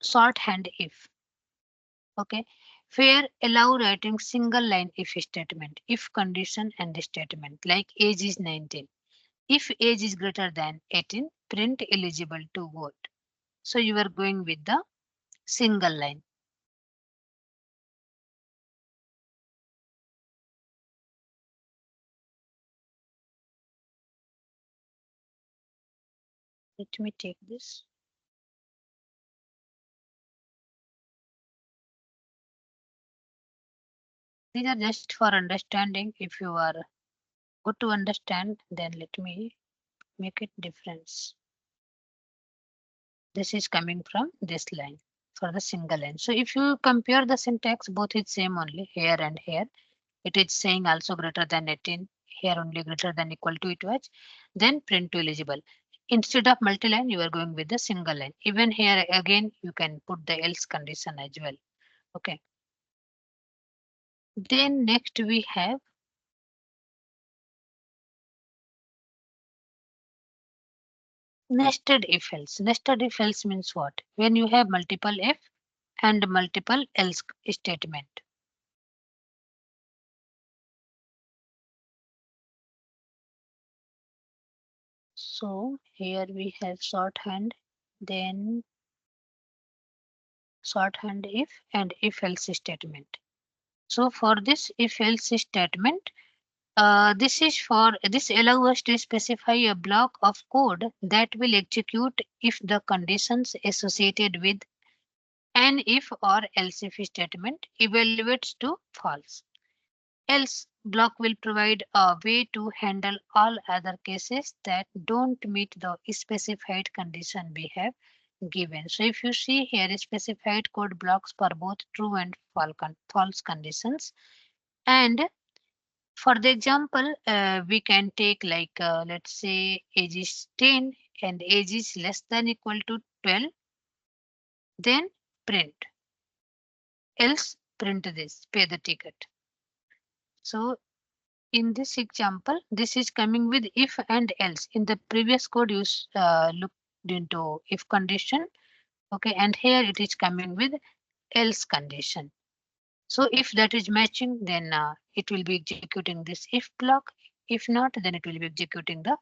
S1: shorthand if. Okay, where allow writing single line if statement, if condition and the statement like age is 19. If age is greater than 18, print eligible to vote. So you are going with the single line. Let me take this. These are just for understanding. If you are good to understand, then let me make it difference. This is coming from this line for the single line. So if you compare the syntax, both is same only here and here. It is saying also greater than 18, here only greater than equal to it was, then print to eligible. Instead of multi-line, you are going with the single line. Even here again, you can put the else condition as well. Okay. Then next we have nested if else. Nested if else means what? When you have multiple if and multiple else statement. So here we have shorthand, then shorthand if and if else statement. So for this if else statement, this is for this allow us to specify a block of code that will execute if the conditions associated with an if or else if statement evaluates to false. Else block will provide a way to handle all other cases that don't meet the specified condition we have given. So if you see here specified code blocks for both true and false conditions. And for the example, we can take like let's say age is 10 and age is less than equal to 12, then print. Else print this, pay the ticket. So in this example, this is coming with if and else. In the previous code, you looked into if condition. Okay, and here it is coming with else condition. So if that is matching, then it will be executing this if block. If not, then it will be executing the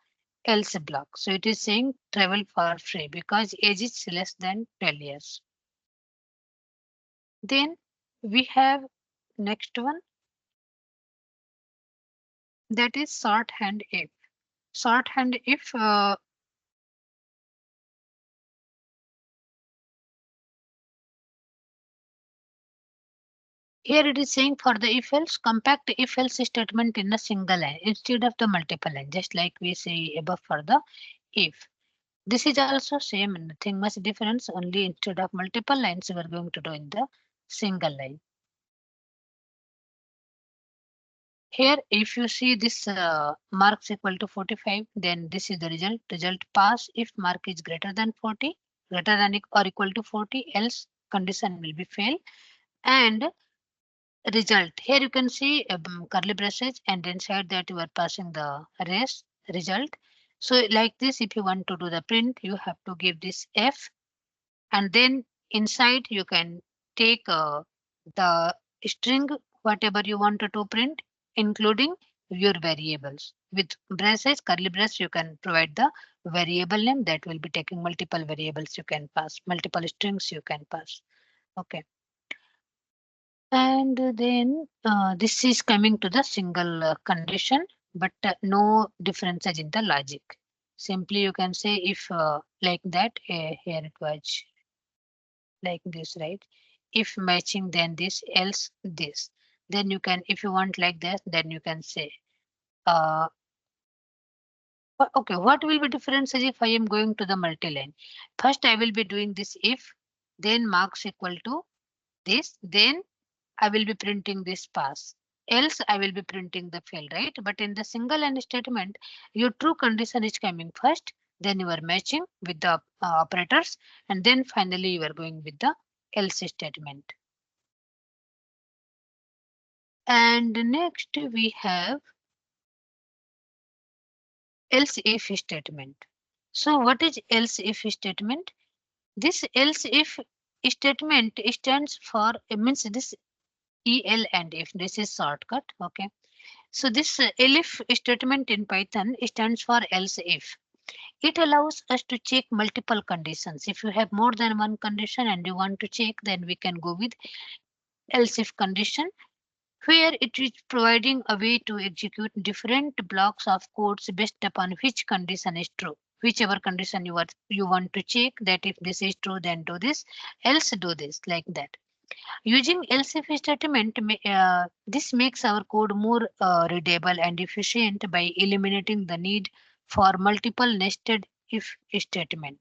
S1: else block. So it is saying travel for free because age is less than 12 years. Then we have next one, that is shorthand if. Shorthand if here it is saying for the if else, compact if else statement in a single line instead of the multiple line, just like we say above for the if. This is also same, nothing much difference, only instead of multiple lines we are going to do in the single line. Here if you see this marks equal to 45, then this is the result pass if mark is greater than 40, greater than or equal to 40, else condition will be fail. And result, here you can see curly braces, and inside that you are passing the race result. So like this, if you want to do the print, you have to give this f, and then inside you can take the string whatever you wanted to print, including your variables. With braces, curly brace, you can provide the variable name that will be taking multiple variables you can pass, multiple strings you can pass. Okay. And then this is coming to the single condition, but no differences in the logic. Simply you can say if like that, here it was like this, right? If matching, then this, else this. Then you can, if you want like that, then you can say, uh, okay, what will be difference is if I am going to the multi-line. First, I will be doing this if, then marks equal to this, then I will be printing this pass. Else I will be printing the fail, right? But in the single line statement, your true condition is coming first, then you are matching with the operators, and then finally you are going with the else statement. And next we have else if statement. So what is else if statement? This else if statement stands for, it means this el and if, this is shortcut. Okay. So this elif statement in Python stands for else if. It allows us to check multiple conditions. If you have more than one condition and you want to check, then we can go with else if condition, where it is providing a way to execute different blocks of codes based upon which condition is true. Whichever condition you want to check, that if this is true, then do this, else do this, like that. Using else if statement, this makes our code more readable and efficient by eliminating the need for multiple nested if statement.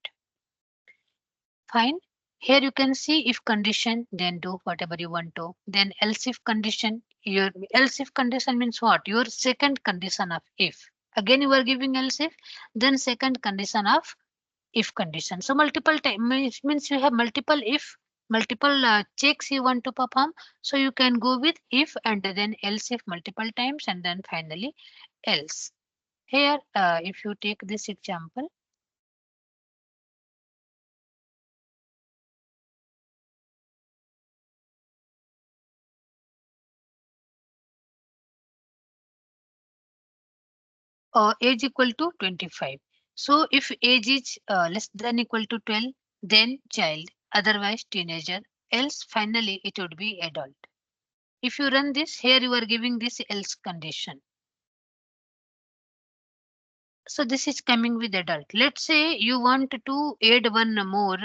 S1: Fine. Here you can see if condition, then do whatever you want to. Then else if condition. Your else if condition means what? Your second condition of if. Again you are giving else if, then second condition of if condition. So multiple means you have multiple if, multiple checks you want to perform. So you can go with if and then else if multiple times, and then finally else. Here if you take this example, age equal to 25. So if age is less than equal to 12, then child, otherwise teenager, else finally it would be adult. If you run this, here you are giving this else condition. So this is coming with adult. Let's say you want to add one more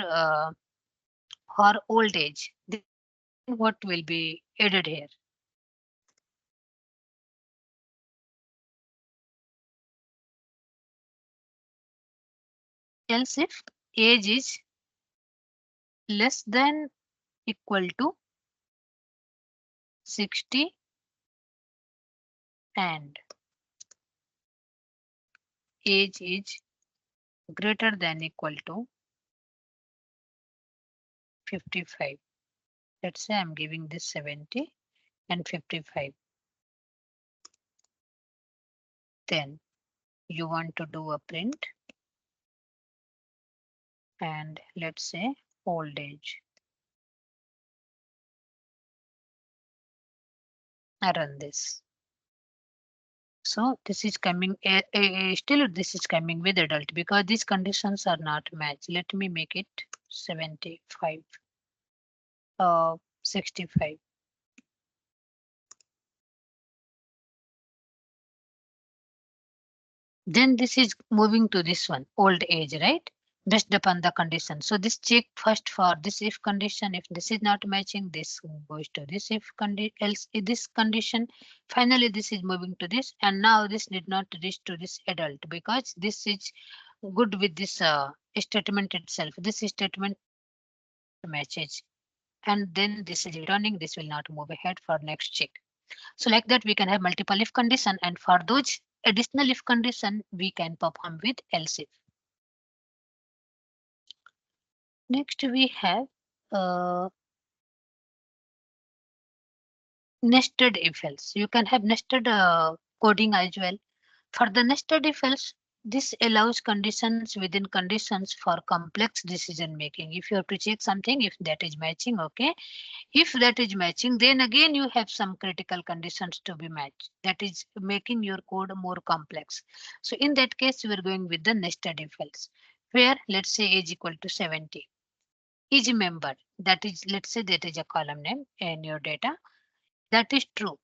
S1: for old age. Then what will be added here? Else if age is less than equal to 60 and age is greater than equal to 55. Let's say I'm giving this 70 and 55. Then you want to do a print, and let's say old age. I run this. So this is coming still this is coming with adult because these conditions are not matched. Let me make it 75, 65. Then this is moving to this one, old age, right? Based upon the condition. So this check first for this if condition. If this is not matching, this goes to this if else this condition. Finally, this is moving to this, and now this did not reach to this adult because this is good with this statement itself. This statement matches, and then this is returning. This will not move ahead for next check. So like that, we can have multiple if condition, and for those additional if condition, we can perform with else if. Next, we have uh, nested if else. You can have nested coding as well. For the nested if else, this allows conditions within conditions for complex decision making. If you have to check something, if that is matching, okay. If that is matching, then again you have some critical conditions to be matched. That is making your code more complex. So in that case, we are going with the nested if else, where let's say age equal to 70. Each member, that is, let's say that is a column name in your data, that is true.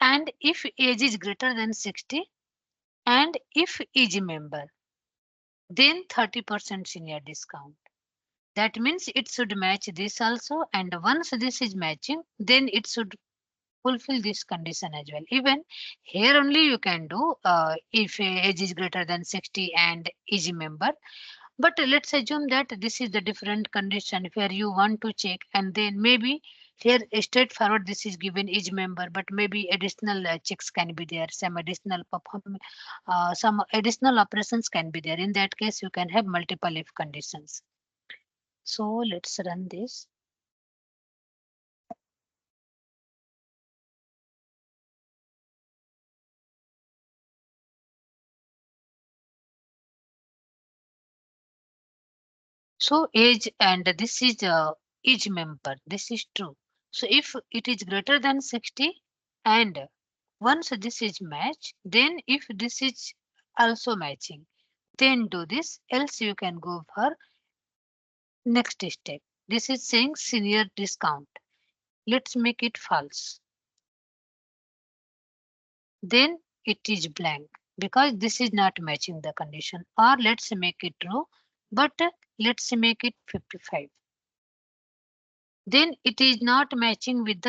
S1: And if age is greater than 60, and if each member, then 30% senior discount. That means it should match this also. And once this is matching, then it should fulfill this condition as well. Even here only you can do if age is greater than 60 and each member. But let's assume that this is the different condition where you want to check, and then maybe here straightforward this is given each member, but maybe additional checks can be there, some additional operations can be there. In that case, you can have multiple if conditions. So let's run this. So age and this is each member. This is true. So if it is greater than 60 and once this is matched, then if this is also matching, then do this. Else you can go for next step. This is saying senior discount. Let's make it false. Then it is blank because this is not matching the condition. Or let's make it true, but let's make it 55. Then it is not matching with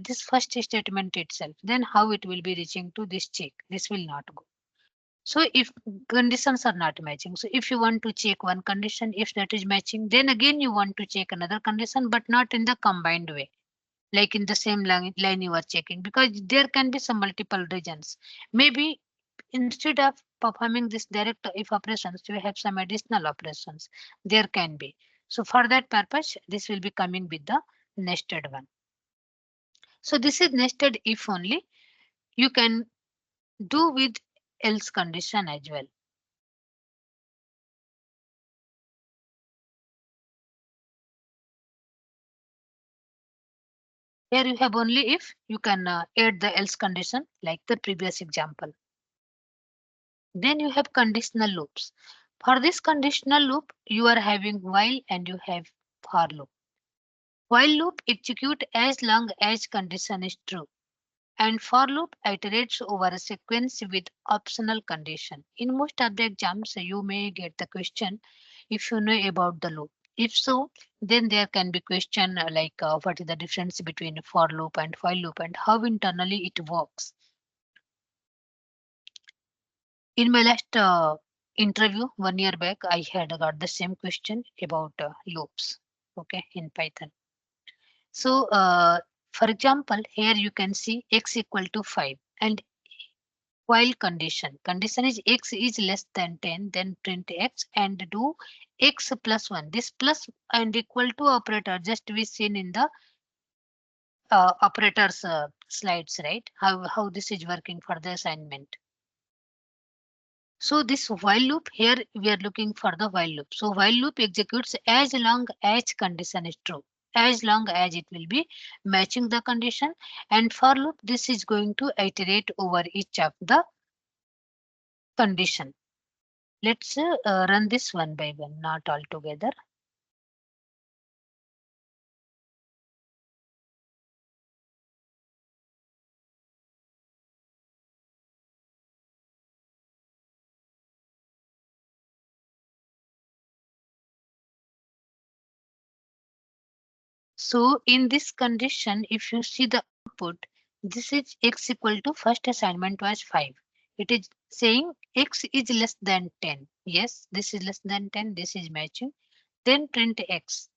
S1: this first statement itself. Then how it will be reaching to this check? This will not go. So if conditions are not matching, so if you want to check one condition, if that is matching, then again you want to check another condition, but not in the combined way, like in the same line you are checking, because there can be some multiple regions. Maybe instead of performing this direct if operations, you have some additional operations. There can be. So for that purpose, this will be coming with the nested one. So this is nested if only. You can do with else condition as well. Here you have only if. You can add the else condition like the previous example. Then you have conditional loops. For this conditional loop, you are having while and you have for loop. While loop execute as long as condition is true, and for loop iterates over a sequence with optional condition. In most of the exams, you may get the question if you know about the loop. If so, then there can be question like what is the difference between for loop and while loop and how internally it works. In my last interview 1 year back, I had got the same question about loops, okay, in Python. So for example, here you can see x equal to 5 and while condition is x is less than 10, then print x and do x plus 1. This plus and equal to operator just we seen in the operators slides, right? How this is working for the assignment. So this while loop here we are looking for the while loop. So while loop executes as long as condition is true, as long as it will be matching the condition. And for loop, this is going to iterate over each of the condition. Let's run this one by one, not all together. So in this condition, if you see the output, this is x equal to first assignment was 5. It is saying x is less than 10. Yes, this is less than 10. This is matching. Then print x.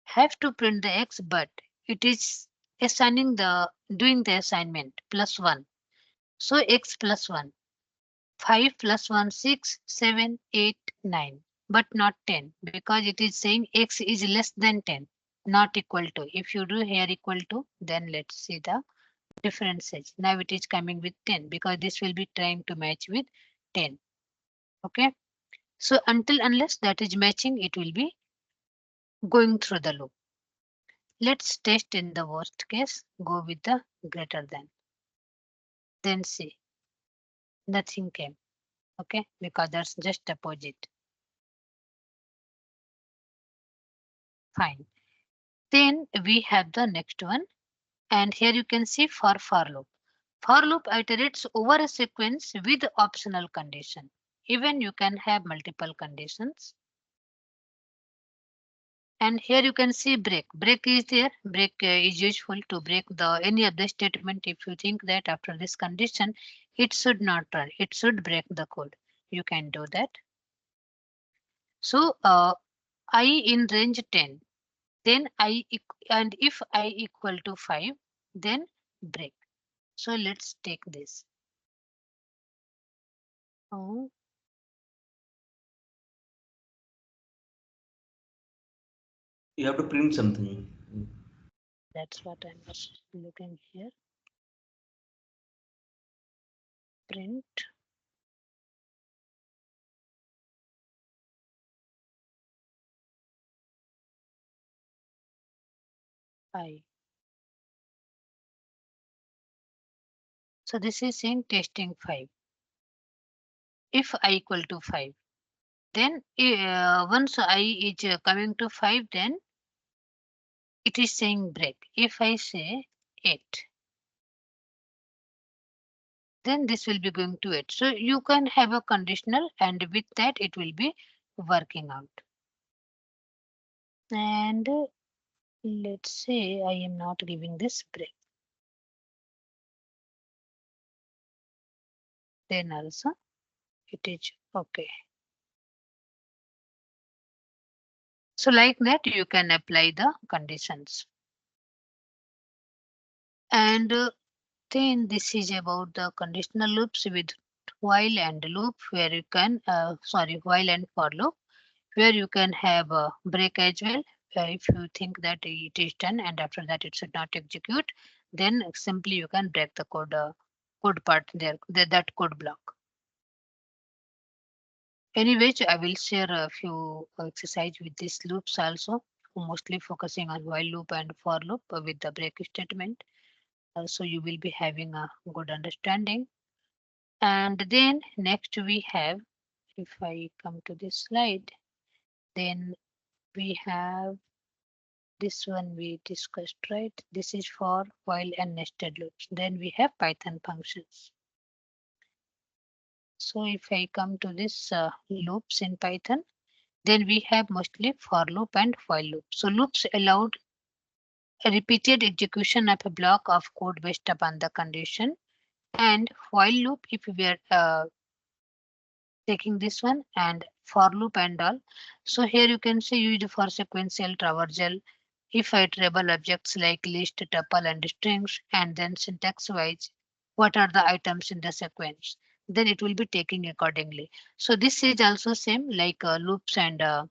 S1: Have to print the x, but it is assigning the doing the assignment plus 1. So x plus 1. 5 plus 1, 6, 7, 8, 9, but not 10 because it is saying x is less than 10, not equal to. If you do here equal to, then let's see the differences. Now it is coming with 10 because this will be trying to match with 10. Okay. So until unless that is matching, it will be going through the loop. Let's test in the worst case, go with the greater than. Then see, nothing came. Okay, because that's just opposite. Fine. Then we have the next one. And here you can see for loop. For loop iterates over a sequence with optional condition. Even you can have multiple conditions. And here you can see break. Break is there. Break is useful to break the any of the statement. If you think that after this condition, it should not run. It should break the code. You can do that. So I in range 10. Then and if I equal to 5, then break. So let's take this. Oh,
S3: You have to print something.
S1: that's what I'm looking here. Print I. So this is saying testing 5. If I equal to 5, then once I is coming to 5, then it is saying break. If I say 8, then this will be going to 8. So you can have a conditional and with that it will be working out. And let's say I am not giving this break. Then also it is okay. So like that you can apply the conditions. And then this is about the conditional loops with while and loop where you can while and for loop where you can have a break as well. If you think that it is done and after that it should not execute, then simply you can break the code part there, that code block. Anyways, I will share a few exercise with these loops also, mostly focusing on while loop and for loop with the break statement. So you will be having a good understanding. And then next we have, if I come to this slide, then we have this one we discussed, right? This is for while and nested loops. Then we have Python functions. So if I come to this loops in Python, then we have mostly for loop and while loop. So loops allowed a repeated execution of a block of code based upon the condition. And while loop, if we are taking this one and for loop and all. So here you can see used for sequential traversal, if iterable objects like list, tuple, and strings, and then syntax wise, what are the items in the sequence? Then it will be taking accordingly. So this is also same like loops and that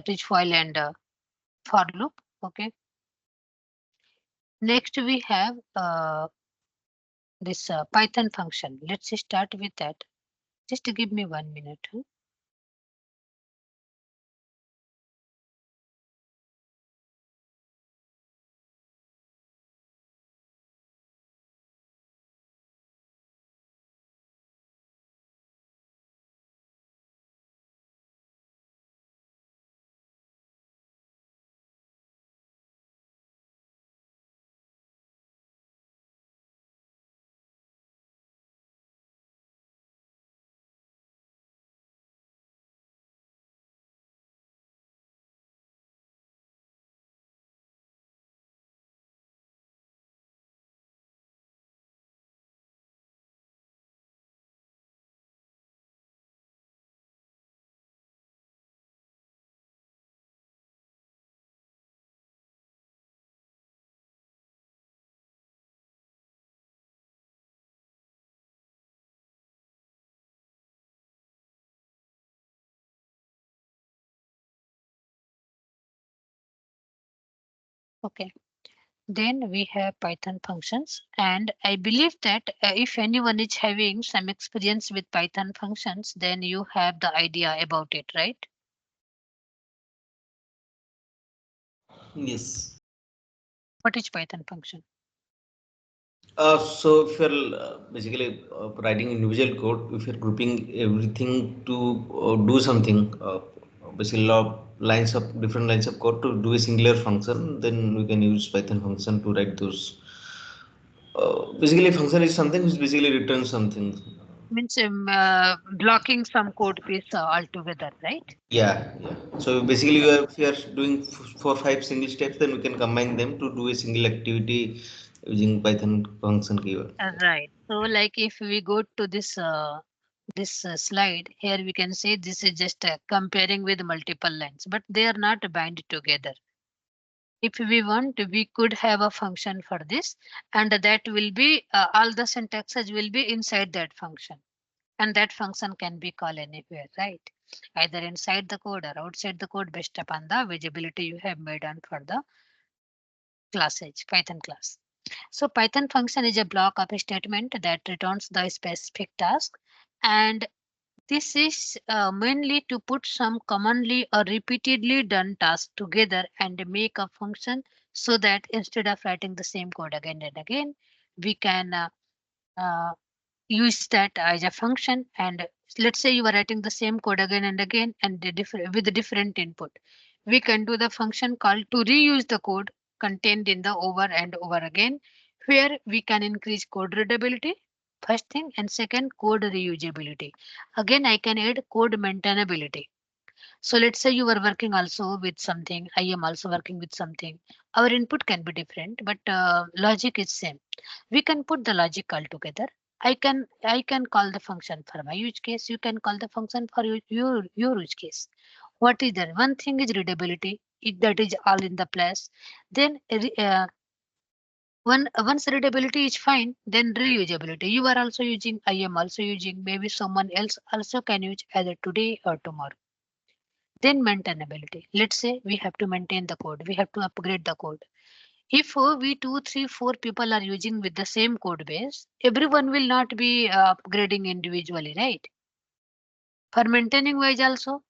S1: is while and for loop. Okay. Next we have this Python function. Let's start with that. Just give me 1 minute. Okay. Then we have Python functions, and I believe that if anyone is having some experience with Python functions, then you have the idea about it, right?
S3: Yes.
S1: What is Python function?
S3: So if you're basically writing individual code, if you're grouping everything to do something, basically lines of different lines of code to do a singular function, then we can use Python function to write those. Basically, function is something which basically returns something.
S1: Means blocking some code piece altogether, right?
S3: Yeah. So basically, if you are doing 4 5 single steps, then we can combine them to do a single activity using Python function keyword.
S1: Right. So like if we go to this slide here, we can say this is just comparing with multiple lines, but they are not bind together. If we want, we could have a function for this, and that will be all the syntaxes will be inside that function, and that function can be called anywhere, right? Either inside the code or outside the code based upon the visibility you have made on for the classage Python class. So Python function is a block of a statement that returns the specific task, and this is mainly to put some commonly or repeatedly done tasks together and make a function, so that instead of writing the same code again and again, we can uh, use that as a function. And let's say you are writing the same code again and again and the different with the different input, we can do the function called to reuse the code contained in the over and over again, where we can increase code readability first thing, and second, code reusability. Again, I can add code maintainability. So let's say you are working also with something, I am also working with something. Our input can be different, but logic is same. We can put the logic all together. I can call the function for my use case. You can call the function for your use case. What is there? One thing is readability. If that is all in the place, then once readability is fine, then reusability. You are also using, I am also using, maybe someone else also can use either today or tomorrow. Then maintainability. Let's say we have to maintain the code. We have to upgrade the code. If we two, three, four people are using with the same code base, everyone will not be upgrading individually, right? For maintaining wise also,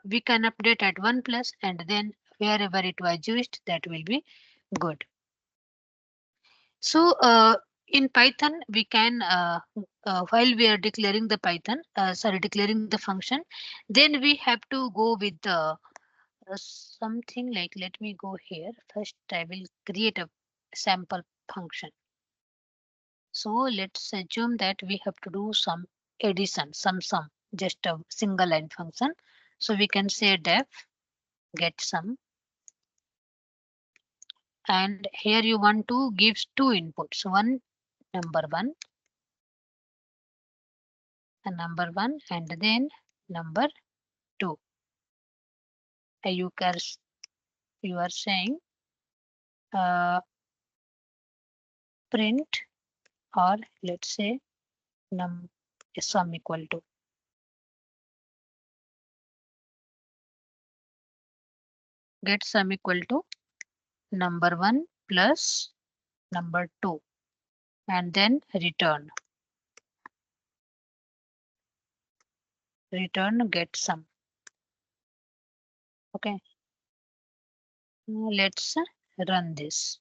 S1: we can update at one place, and then wherever it was used, that will be good. So in Python, we can, while we are declaring the declaring the function, then we have to go with the something like, let me go here. First, I will create a sample function. So let's assume that we have to do some addition, some sum, just a single line function. So we can say def get sum, and here you want to give two inputs, number one, and number one, and then number two. You are saying uh, print, or let's say num sum equal to, get sum equal to number one plus number two. and then return get sum. Okay, let's run this.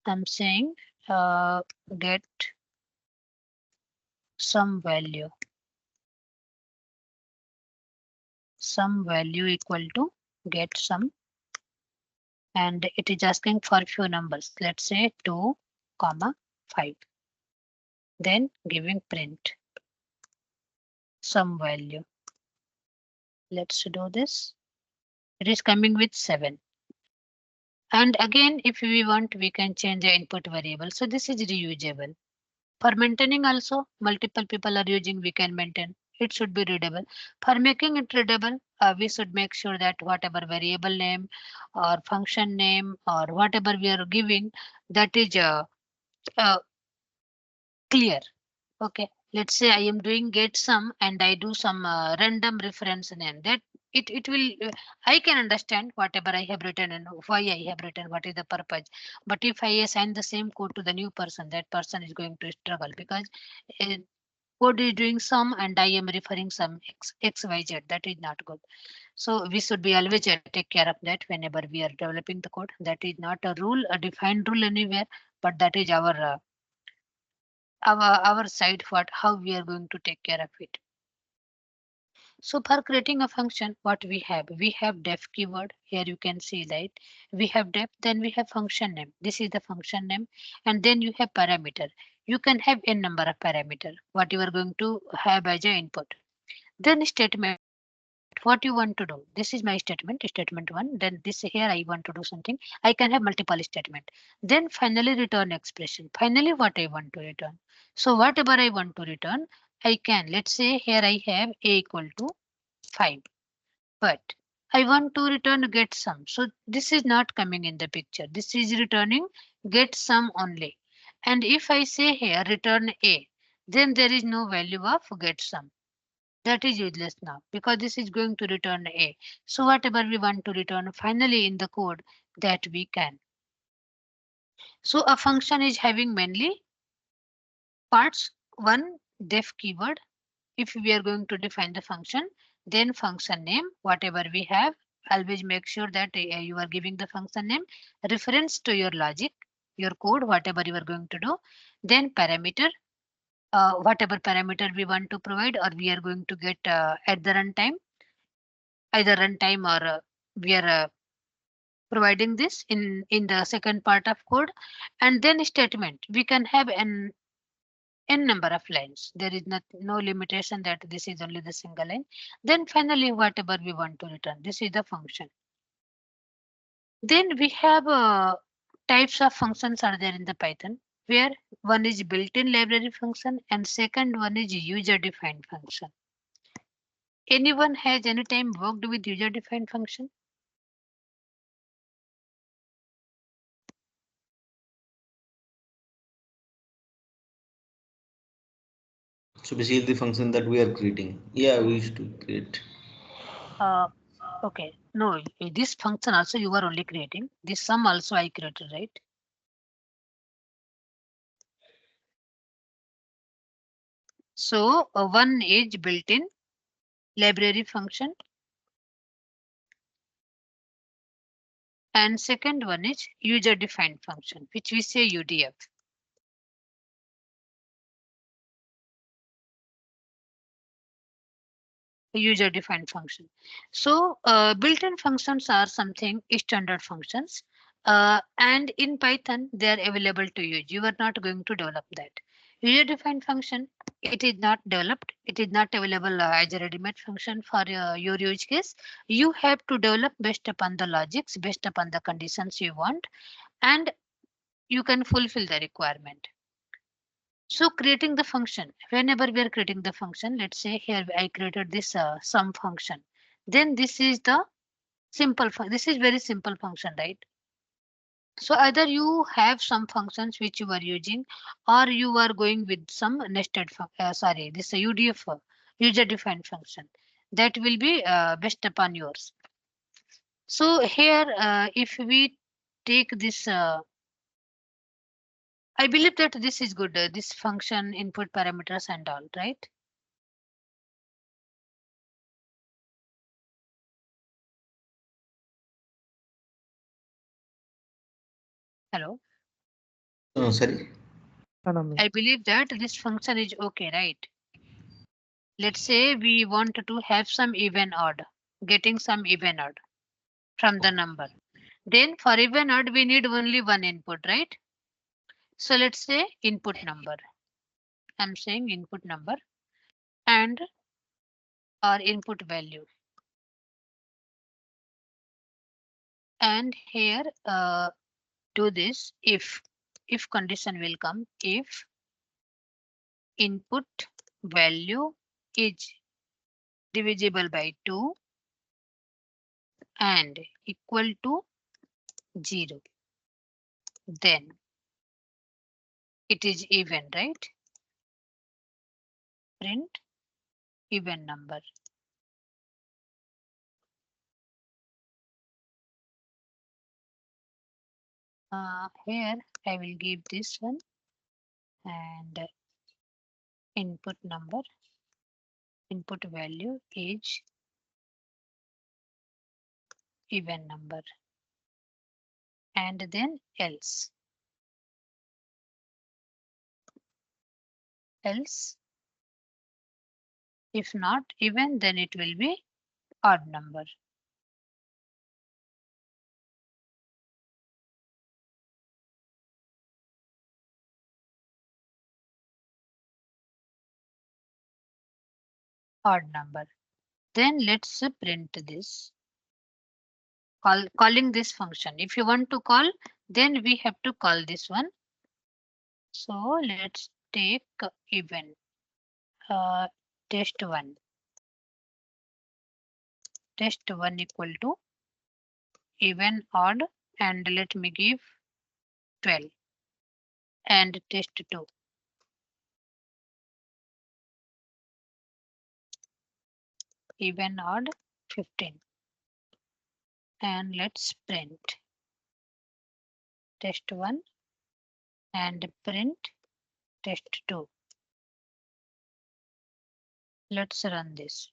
S1: I'm saying get some value equal to get sum, and it is asking for few numbers. Let's say 2, 5. Then giving print some value. Let's do this. It is coming with 7. And again, if we want, we can change the input variable. So this is reusable. For maintaining also, multiple people are using, we can maintain. It should be readable. For making it readable, we should make sure that whatever variable name or function name or whatever we are giving, that is uh, clear. Okay, let's say I am doing get sum and I do some random reference name, that it will I can understand whatever I have written and why I have written, what is the purpose. But if I assign the same code to the new person, that person is going to struggle, because uh, code is doing sum and I am referring some xyz, that is not good. So we should be always take care of that whenever we are developing the code. That is not a rule, a defined rule anywhere, but that is our side, what how we are going to take care of it. So for creating a function, what we have def keyword. Here you can see that we have def, then we have function name. This is the function name, and then you have parameter. You can have n number of parameter what you are going to have as a input. Then statement, what you want to do. This is my statement 1. Then this here I want to do something. I can have multiple statement. Then finally return expression. Finally what I want to return. So whatever I want to return, I can. Let's say here I have a equal to 5. But I want to return get sum. So this is not coming in the picture. This is returning get sum only. And if I say here return a, then there is no value of get sum. That is useless now, because this is going to return a. So whatever we want to return finally in the code, that we can. So a function is having mainly parts. One, def keyword. If we are going to define the function, then function name, whatever we have, always make sure that you are giving the function name reference to your logic, your code, whatever you are going to do. Then parameter, whatever parameter we want to provide or we are going to get at the runtime, either runtime or we are providing this in the second part of code. And then statement, we can have an n number of lines. There is no limitation that this is only the single line. Then finally whatever we want to return, this is the function. Then we have types of functions are there in the Python, where one is built-in library function and second one is user defined function. Anyone has any time worked with user defined function?
S3: So basically the function that we are creating. Yeah, we used to create.
S1: uh, okay, no, this function also you are only creating, this sum also I created, right? So one is built-in library function and second one is user defined function, which we say UDF. User defined function. So built-in functions are something standard functions, and in Python they are available to use. You are not going to develop that. User defined function, it is not developed, it is not available as a ready-made function for your use case. You have to develop based upon the logics, based upon the conditions you want, and you can fulfill the requirement. So creating the function, whenever we are creating the function, let's say here I created this sum function. Then this is the this is very simple function, right? So either you have some functions which you are using or you are going with some nested, sorry, this UDF, user defined function. That will be based upon yours. So here if we take this I believe that this is good. This function input parameters and all, right? Hello.
S3: Sorry.
S1: I believe that this function is okay, right? Let's say we want to have some even odd, getting some even odd from the number. Then for even odd, we need only one input, right? So let's say input number. I'm saying input number and our input value. And here do this if condition will come if input value is divisible by 2 and equal to 0, then it is even, right? Print even number. Here I will give this one and input number, input value is even number, and then else if not even, then it will be odd number. Odd number. Then let's print this. Calling this function. If you want to call, then we have to call this one. So let's take even test1. Test1 equal to even odd, and let me give 12 and test2. Even odd 15. And let's print test1 and print test2. Let's run this.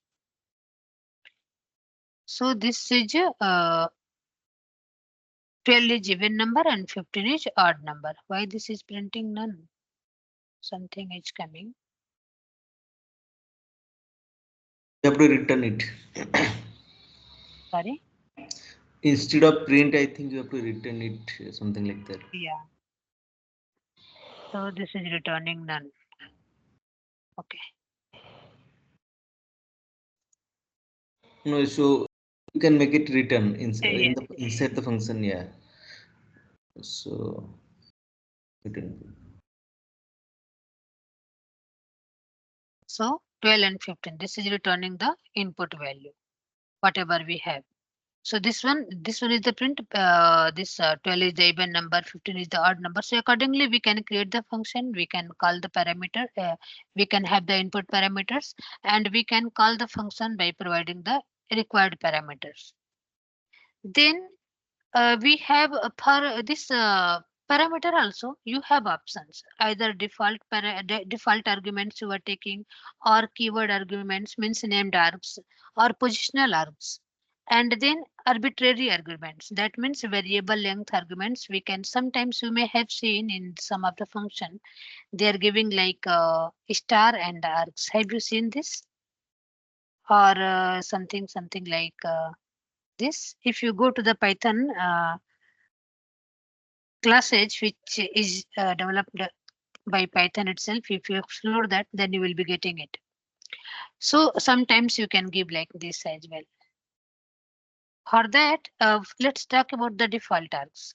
S1: So this is 12 is even number and 15 is odd number. Why this is printing none? Something is coming.
S3: You have to return it.
S1: Sorry.
S3: Instead of print, I think you have to return it, something like that.
S1: Yeah. So this is returning none. Okay.
S3: No, so you can make it return
S1: Yes.
S3: inside the function, yeah. So return.
S1: So 12 and 15. This is returning the input value, whatever we have. So this one is the print. This 12 is the even number, 15 is the odd number. So accordingly, we can create the function. We can call the parameter. We can have the input parameters, and we can call the function by providing the required parameters. Then we have for this parameter also you have options, either default arguments you are taking, or keyword arguments means named args, or positional args, and then arbitrary arguments, that means variable length arguments. We can sometimes, you may have seen in some of the function they are giving like star and args. Have you seen this? Or something like this. If you go to the Python classes which is developed by Python itself, if you explore that, then you will be getting it. So sometimes you can give like this as well. For that, let's talk about the default args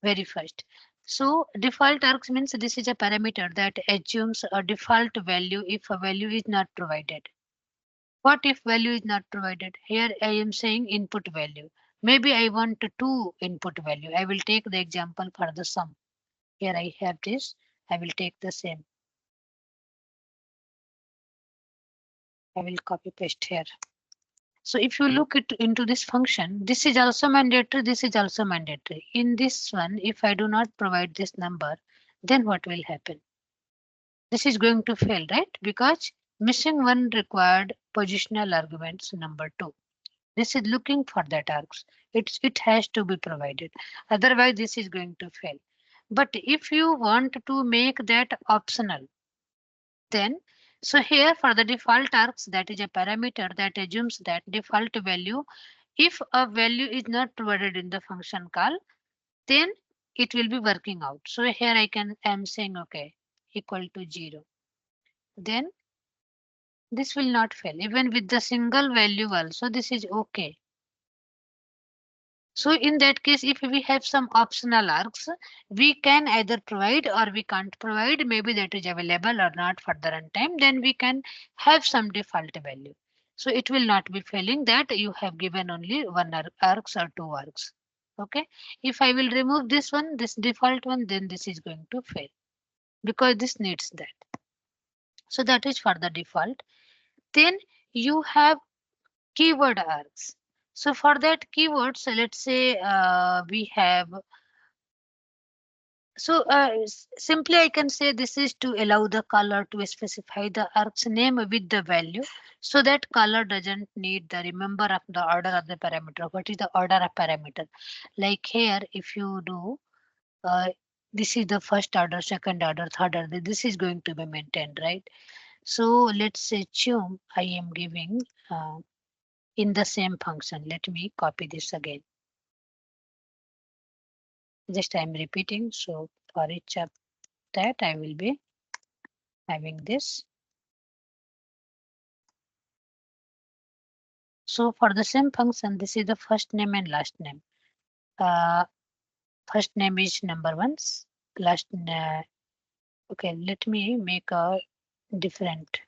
S1: very first. So default args means this is a parameter that assumes a default value if a value is not provided. What if value is not provided? Here I am saying input value. Maybe I want two input value. I will take the example for the sum. Here I have this. I will take the same. I will copy paste here. So if you look into this function, this is also mandatory. This is also mandatory. In this one, if I do not provide this number, then what will happen? This is going to fail, right? Because missing one required positional arguments number 2. This is looking for that args. It has to be provided. Otherwise, this is going to fail. But if you want to make that optional, then so here for the default args, that is a parameter that assumes that default value. If a value is not provided in the function call, then it will be working out. So here I'm saying okay, equal to 0. Then this will not fail. Even with the single value also, this is okay. So in that case, if we have some optional args, we can either provide or we can't provide. Maybe that is available or not for the runtime. Then we can have some default value. So it will not be failing that you have given only one args or 2 args. Okay. If I will remove this one, this default one, then this is going to fail because this needs that. So that is for the default. Then you have keyword args. So for that keywords, let's say we have. So simply I can say this is to allow the color to specify the args name with the value, so that color doesn't need the remember of the order of the parameter. What is the order of parameter? Like here, if you do this is the first order, second order, third order. This is going to be maintained, right? So let's say assume I am giving in the same function. Let me copy this again. Just I'm repeating. So for each of that, I will be having this. So for the same function, this is the first name and last name. First name is number 1. Last okay, let me make a different.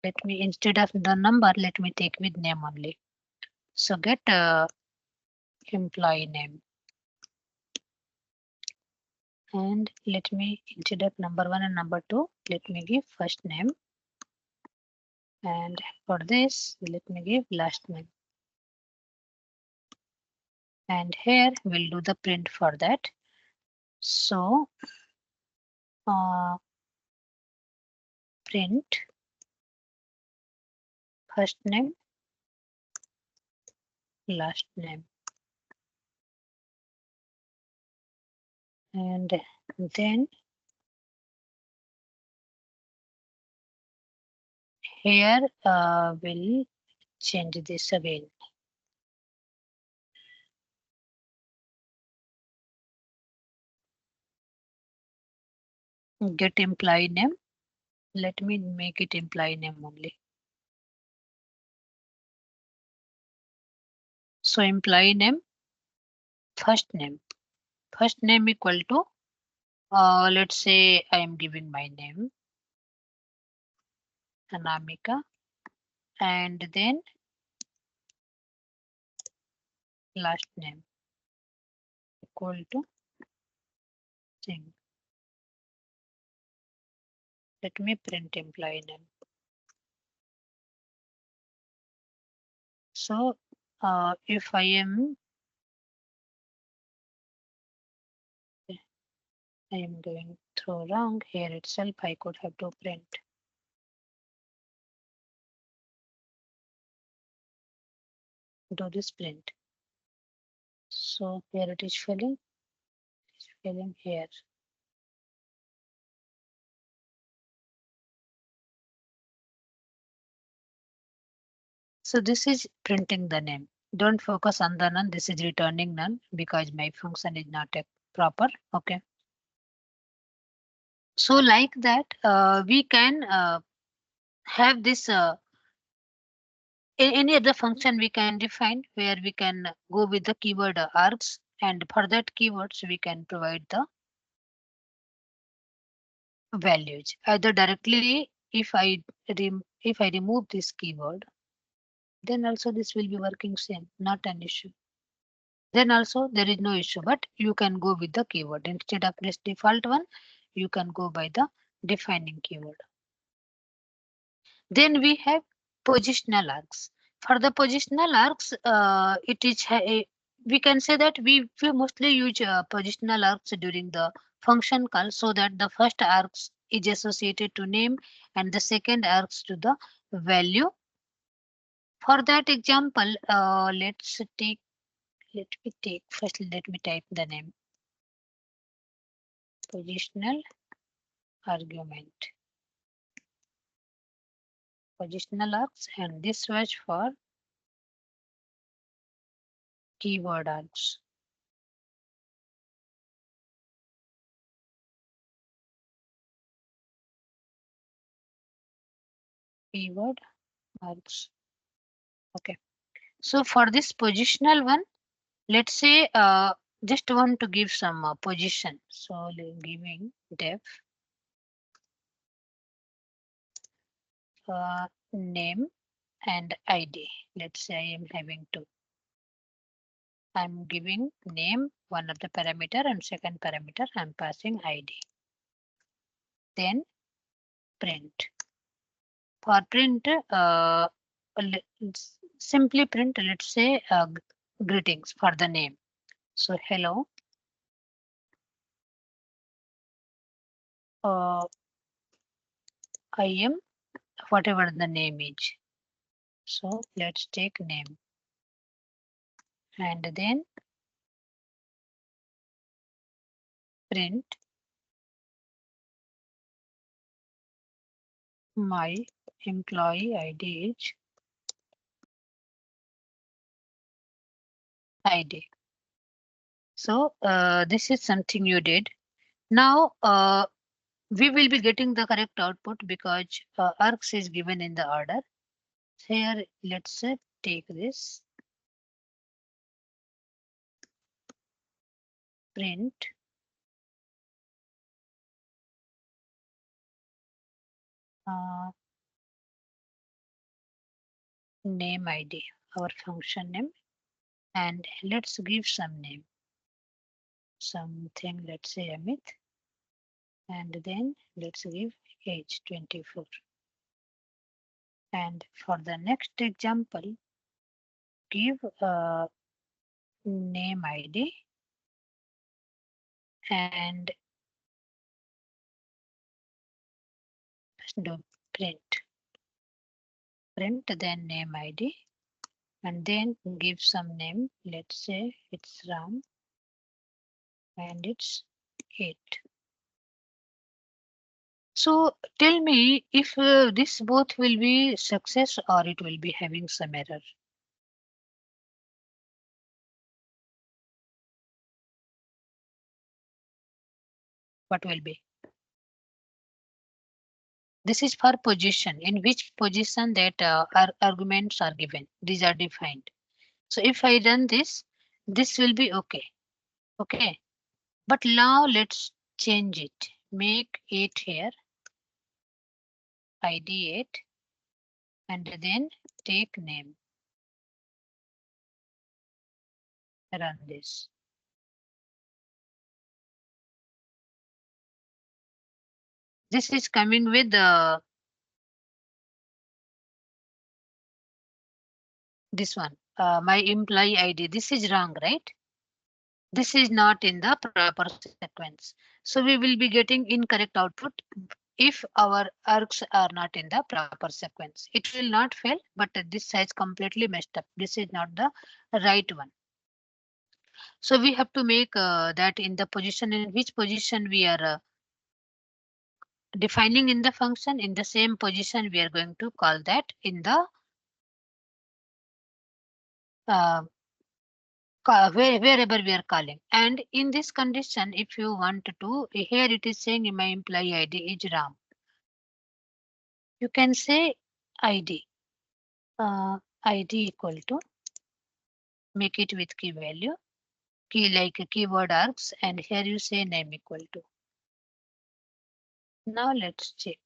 S1: Let me instead of the number, let me take with name only. So get employee name. And let me instead of number 1 and number 2, let me give first name. And for this, let me give last name. And here we'll do the print for that. So print first name, last name. And then here we'll change this again. Get employee name. Let me make it employee name only. So employee name, first name equal to let's say I am giving my name Anamika, and then last name equal to Singh. Let me print employee name. So if I am going through wrong here itself, I could have to print. Do this print. So here it is filling. It's filling here. So this is printing the name. Don't focus on the none. This is returning none because my function is not a proper. Okay. So like that, we can have this any other function we can define where we can go with the keyword args, and for that keywords we can provide the values either directly. If I remove this keyword, then also this will be working same, not an issue. Then also there is no issue, but you can go with the keyword instead of this default one. You can go by the defining keyword. Then we have positional args. For the positional args, it is we can say that we mostly use positional args during the function call, so that the first args is associated to name and the second args to the value. For that example, let me take first, let me type the name positional argument, positional args, and this was for keyword args. Keyword args. Okay. So for this positional one, let's say just want to give some position. So giving def name and ID. Let's say I am having two. I'm giving name, one of the parameter, and second parameter I'm passing ID. Then print. For print, simply print, let's say greetings for the name. So hello. I am whatever the name is. So let's take name. And then print my employee ID is ID. So this is something you did. Now we will be getting the correct output because args is given in the order. Here, let's take this print name ID, our function name, and let's give some name, something, let's say Amit, and then let's give age 24. And for the next example, give name ID and do print then name ID, and then give some name, let's say it's Ram and it's 8. So tell me if this both will be success or it will be having some error. What will be? This is for position, in which position that arguments are given. These are defined. So if I run this, this will be okay. Okay. But now let's change it. Make 8 here. ID 8. And then take name. Run this. This is coming with this one. My employee ID. This is wrong, right? This is not in the proper sequence. So we will be getting incorrect output if our args are not in the proper sequence. It will not fail, but this is completely messed up. This is not the right one. So we have to make that in the position, in which position we are defining in the function. In the same position, we are going to call that in the wherever we are calling. And in this condition, if you want to, here it is saying my employee ID is Ram. You can say ID. ID equal to, make it with key value, key like a keyword args, and here you say name equal to. Now let's check.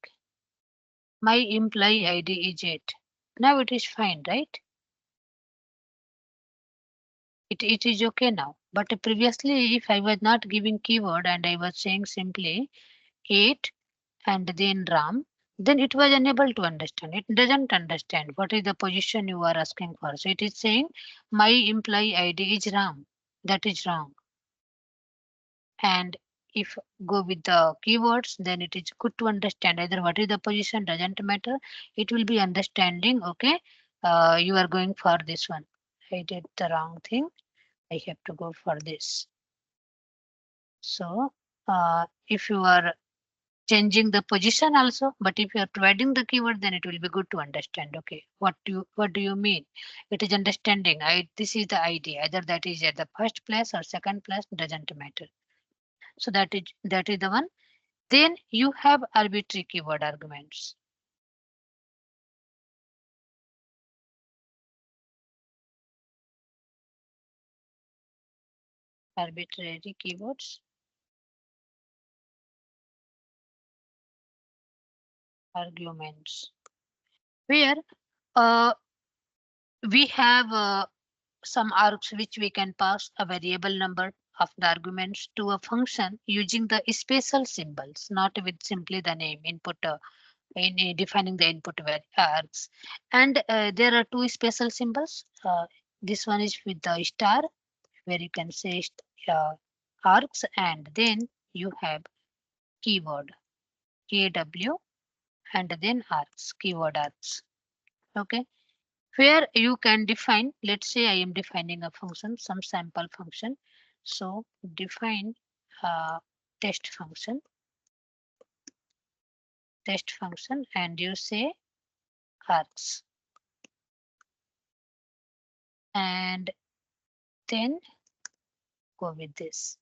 S1: My employee ID is 8. Now it is fine, right? It is okay now. But previously, if I was not giving keyword and I was saying simply 8 and then Ram, then it was unable to understand. It doesn't understand what is the position you are asking for. So it is saying my employee ID is Ram. That is wrong. And if go with the keywords, then it is good to understand either what is the position, doesn't matter. It will be understanding. Okay, you are going for this one. I did the wrong thing. I have to go for this. So if you are changing the position also, but if you are providing the keyword, then it will be good to understand. Okay, what do you mean? It is understanding. This is the idea. Either that is at the first place or second place, doesn't matter. So that is the one. Then you have arbitrary keyword arguments. Arbitrary keywords. Arguments. Where we have some args which we can pass a variable number of the arguments to a function using the special symbols, not with simply the name input in defining the input args. And there are two special symbols. This one is with the star, where you can say args, and then you have keyword kw, and then args, keyword args. Okay, where you can define, let's say I am defining a function, some sample function. So define test function, and you say args, and then go with this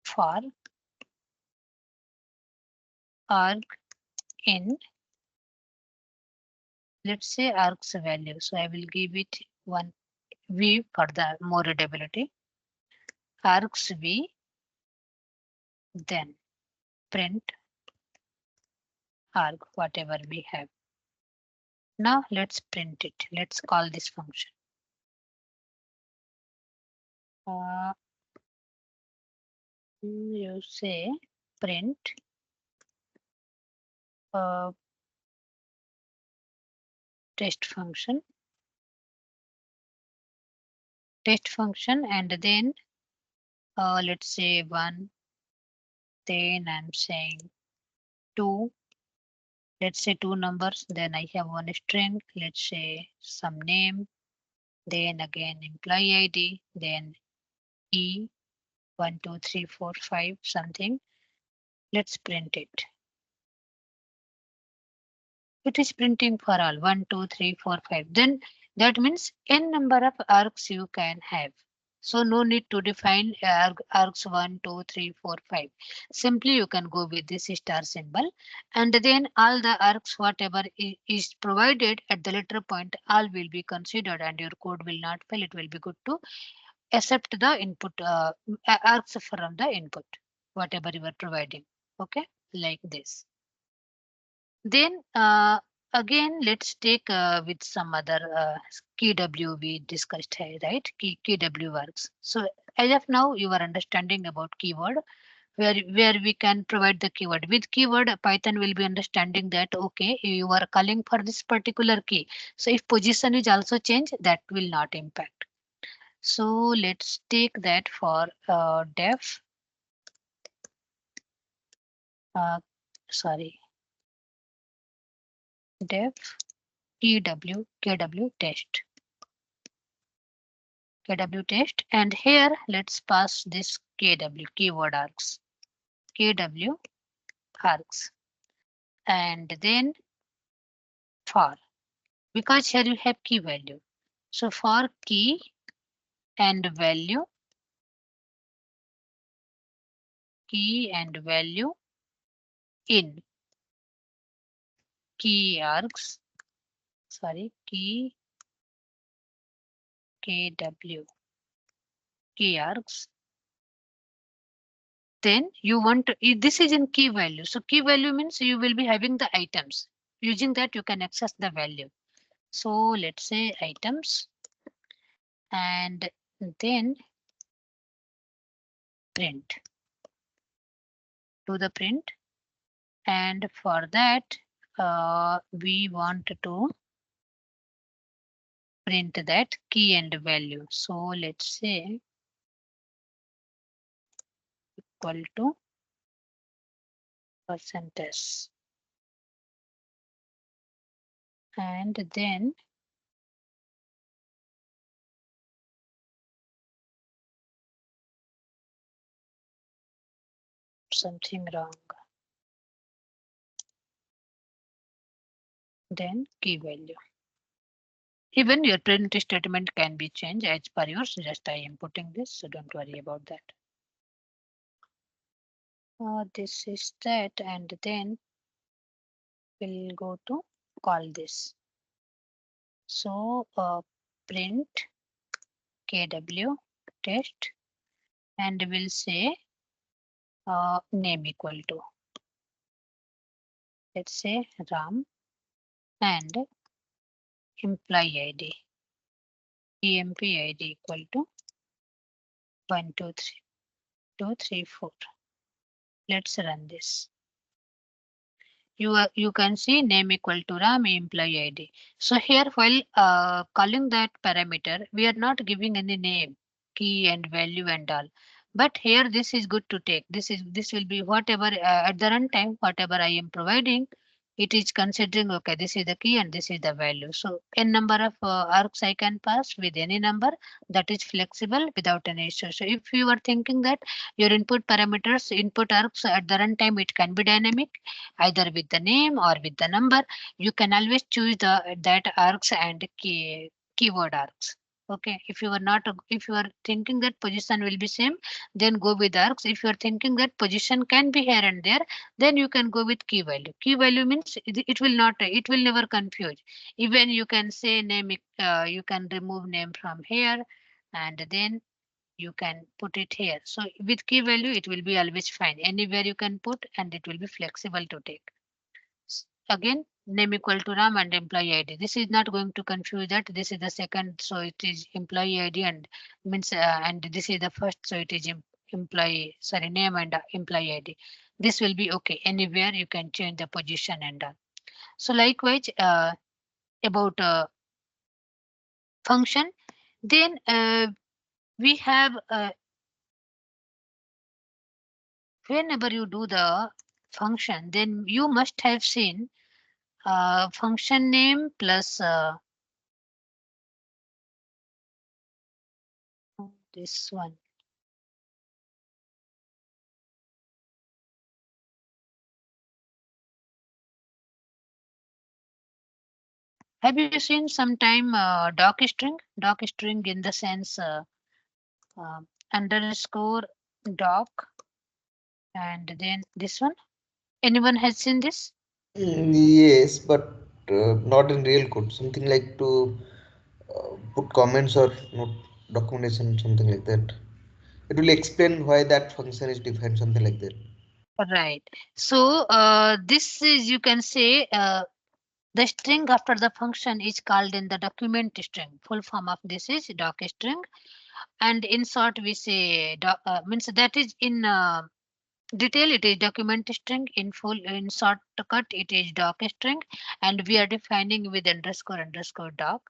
S1: for arg in, let's say args value. So I will give it one v for the more readability. Args v, then print arg whatever we have. Now let's print it. Let's call this function. You say print test function, and then let's say 1, then I'm saying 2, let's say 2 numbers, then I have one string, let's say some name, then again employee ID, then E 1 2 3 4 5 something. Let's print it. It is printing for all 1 2 3 4 5. Then that means n number of args you can have. So no need to define args 1 2 3 4 5. Simply you can go with this star symbol, and then all the args whatever is provided at the later point, all will be considered, and your code will not fail. It will be good to accept the input args from the input whatever you are providing. Okay, like this. Then again, let's take with some other KW we discussed here, right? KW works. So as of now, you are understanding about keyword, where we can provide the keyword. With keyword, Python will be understanding that, okay, you are calling for this particular key. So if position is also changed, that will not impact. So let's take that for def. Sorry, def kw test. KW test, and here let's pass this KW keyword args, KW args, and then for, because here you have key value. So for key and value, in key args, sorry, key KW key args. Then you want to, this is in key value. So key value means you will be having the items. Using that you can access the value. So let's say items, and then print, do the print, and for that we want to print that key and value. So let's say equal to %s, and then something wrong, then key value. Even your print statement can be changed as per yours. Just I am putting this, so don't worry about that. This is that, and then we'll go to call this. So print kw test, and we'll say name equal to, let's say Ram, and employee ID, emp ID equal to 1 2 3 2 3 4. Let's run this. You can see name equal to Ram, employee ID. So here, while calling that parameter, we are not giving any name, key and value and all. But here this is good to take. This will be whatever at the runtime, whatever I am providing, it is considering, okay, this is the key and this is the value. So n number of arcs I can pass with any number, that is flexible without any issue. So if you are thinking that your input parameters, input arcs at the runtime, it can be dynamic, either with the name or with the number. You can always choose that arcs and keyword arcs. Okay, if you are not, if you are thinking that position will be same, then go with arcs. If you are thinking that position can be here and there, then you can go with key value. Key value means it will not, it will never confuse. Even you can say name, you can remove name from here, and then you can put it here. So with key value, it will be always fine. Anywhere you can put, and it will be flexible to take. Again, name equal to Ram and employee ID. This is not going to confuse that. This is the second, so it is employee ID, and means and this is the first, so it is employee, sorry, name and employee ID. This will be okay. Anywhere you can change the position and all. So likewise, about function, then we have whenever you do the function, then you must have seen function name plus this one. Have you seen sometime doc string? Doc string in the sense uh, underscore doc, and then this one. Anyone has seen this?
S3: Yes, but not in real code. Something like to put comments or not documentation, something like that. It will explain why that function is defined, something like that.
S1: Right. So this is, you can say, the string after the function is called in the document string. Full form of this is doc string, and in short we say means that is in detail it is document string, in full, in shortcut it is doc string, and we are defining with underscore underscore doc,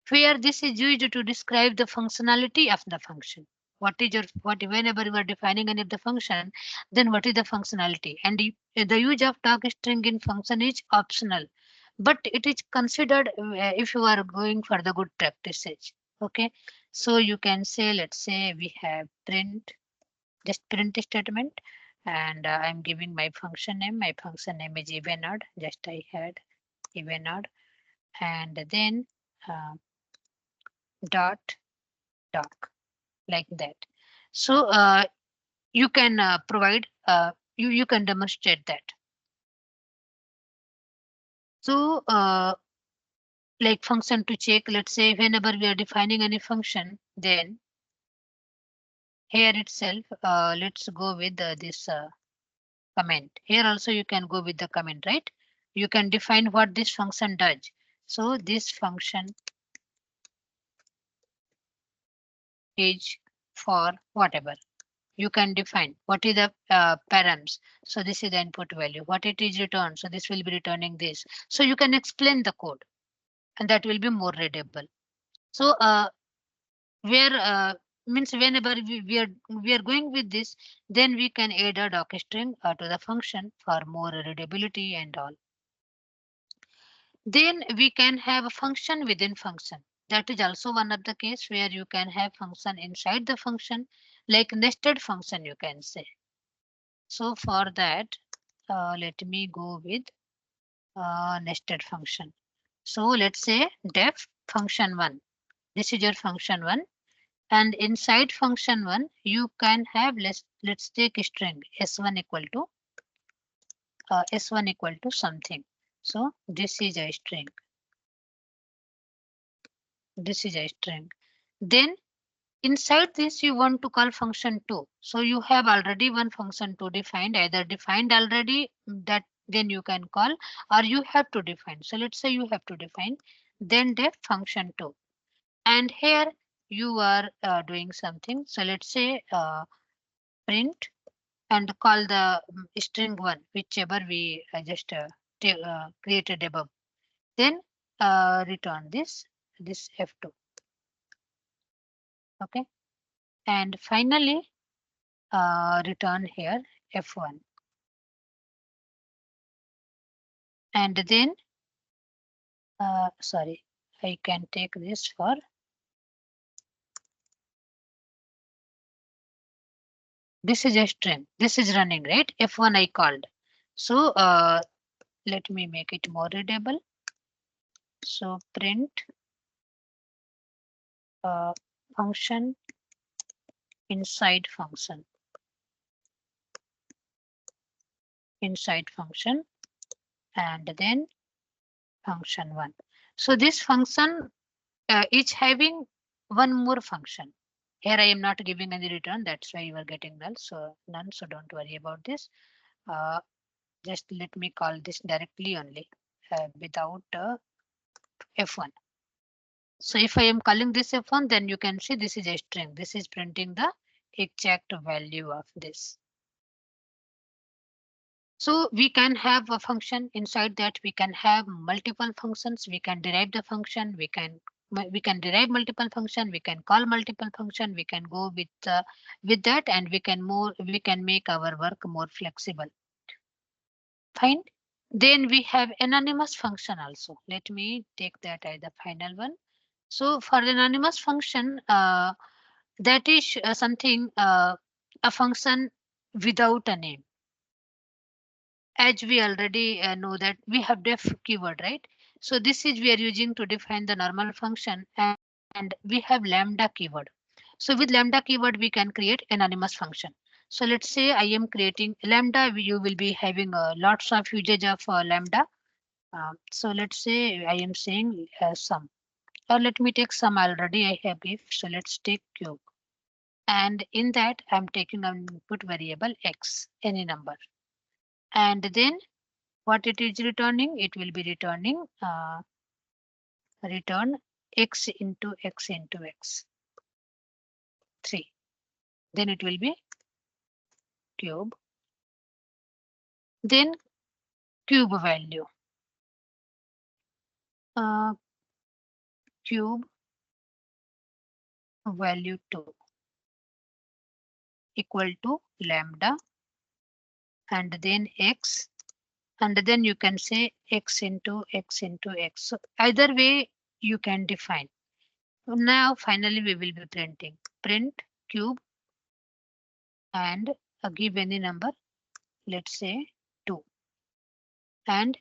S1: where this is used to describe the functionality of the function. What is your, what, whenever you are defining any of the function, then what is the functionality, and the use of doc string in function is optional, but it is considered if you are going for the good practices. Okay, so you can say, let's say we have print, just print statement, and I'm giving my function name. My function name is evenod, just I had evenod, and then uh, dot doc, like that. So you can provide, you can demonstrate that. So like function to check, let's say whenever we are defining any function, then here itself, let's go with this comment. Here also you can go with the comment, right? You can define what this function does. So this function is for whatever. You can define what is the params. So this is the input value, what it is returned. So this will be returning this. So you can explain the code, and that will be more readable. So where means whenever we are going with this, then we can add a docstring to the function for more readability and all. Then we can have a function within function. That is also one of the case where you can have function inside the function, like nested function you can say. So for that, let me go with nested function. So let's say def function1. This is your function1, and inside function1 you can have, let's take a string s1 equal to something. So this is a string. This is a string. Then inside this you want to call function2. So you have already one function2 defined, either defined already that then you can call, or you have to define. So let's say you have to define, then def function2. And here you are doing something. So let's say print and call the string1, whichever we just created above. Then return this f2. Okay. And finally return here f1. And then sorry, I can take this for this is a string. This is running, right? F1 I called. So let me make it more readable. So print function inside function. Inside function and then function1. So this function is having one more function. Here I am not giving any return, that's why you are getting null. So none, so don't worry about this. Just let me call this directly only without f1. So if I am calling this f1, then you can see this is a string. This is printing the exact value of this. So we can have a function inside that. We can have multiple functions. We can derive the function. We can derive multiple function. We can call multiple function. We can go with that, and we can make our work more flexible. Fine. Then we have anonymous function also. Let me take that as the final one. So for the anonymous function, that is something a function without a name. As we already know that we have def keyword, right? So this is we are using to define the normal function, and we have lambda keyword. So with lambda keyword we can create anonymous function. So let's say I am creating lambda, you will be having lots of usage of lambda. So let's say I am saying sum, or let me take sum already I have if. So let's take cube, and in that I'm taking an input variable x, any number, and then what it is returning, it will be returning return x into x into x 3. Then it will be cube, then cube value cube value 2 equal to lambda, and then x, and then you can say x into x into x. So either way you can define. Now finally we will be printing print cube and give any number, let's say 2, and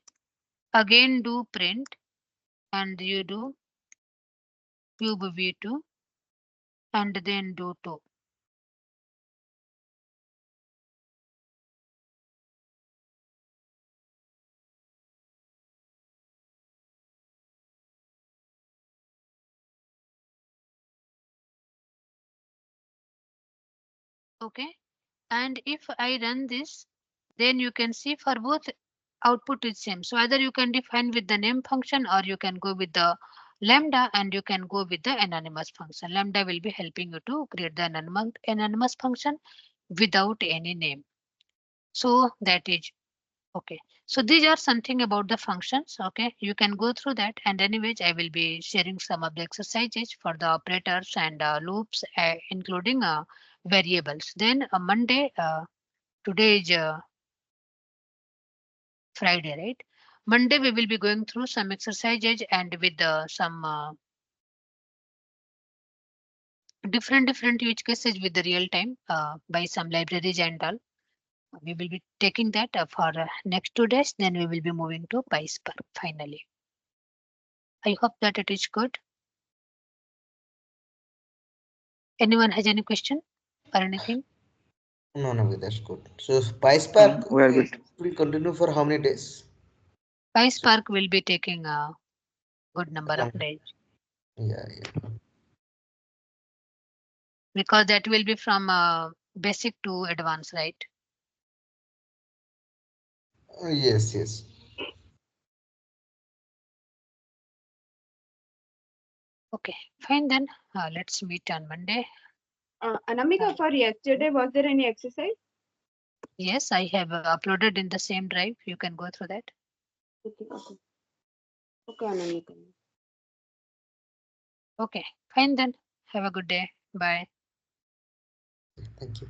S1: again do print and you do cube v2 and then do 2. Okay, and if I run this, then you can see for both output is same. So either you can define with the name function, or you can go with the lambda, and you can go with the anonymous function. Lambda will be helping you to create the anonymous function without any name. So that is Okay, so these are something about the functions. Okay, you can go through that, and anyways, I will be sharing some of the exercises for the operators and loops, including variables. Then Monday, today is Friday, right? Monday we will be going through some exercises and with some different use cases with the real time by some libraries and all. We will be taking that for next 2 days. Then we will be moving to PySpark finally. I hope that it is good. Anyone has any question or anything?
S3: No, no, that's good. So PySpark
S5: We are good.
S3: will continue for how many days?
S1: PySpark will be taking a good number of
S3: Long.
S1: days
S3: Yeah, yeah.
S1: because that will be from basic to advanced, right?
S3: Yes, yes.
S1: Okay, fine then. Let's meet on Monday.
S6: Anamika, for yesterday, was there any exercise?
S1: Yes, I have uploaded in the same drive. You can go through that.
S6: Okay, okay. Okay, Anamika.
S1: Okay, fine then. Have a good day. Bye.
S3: Thank you.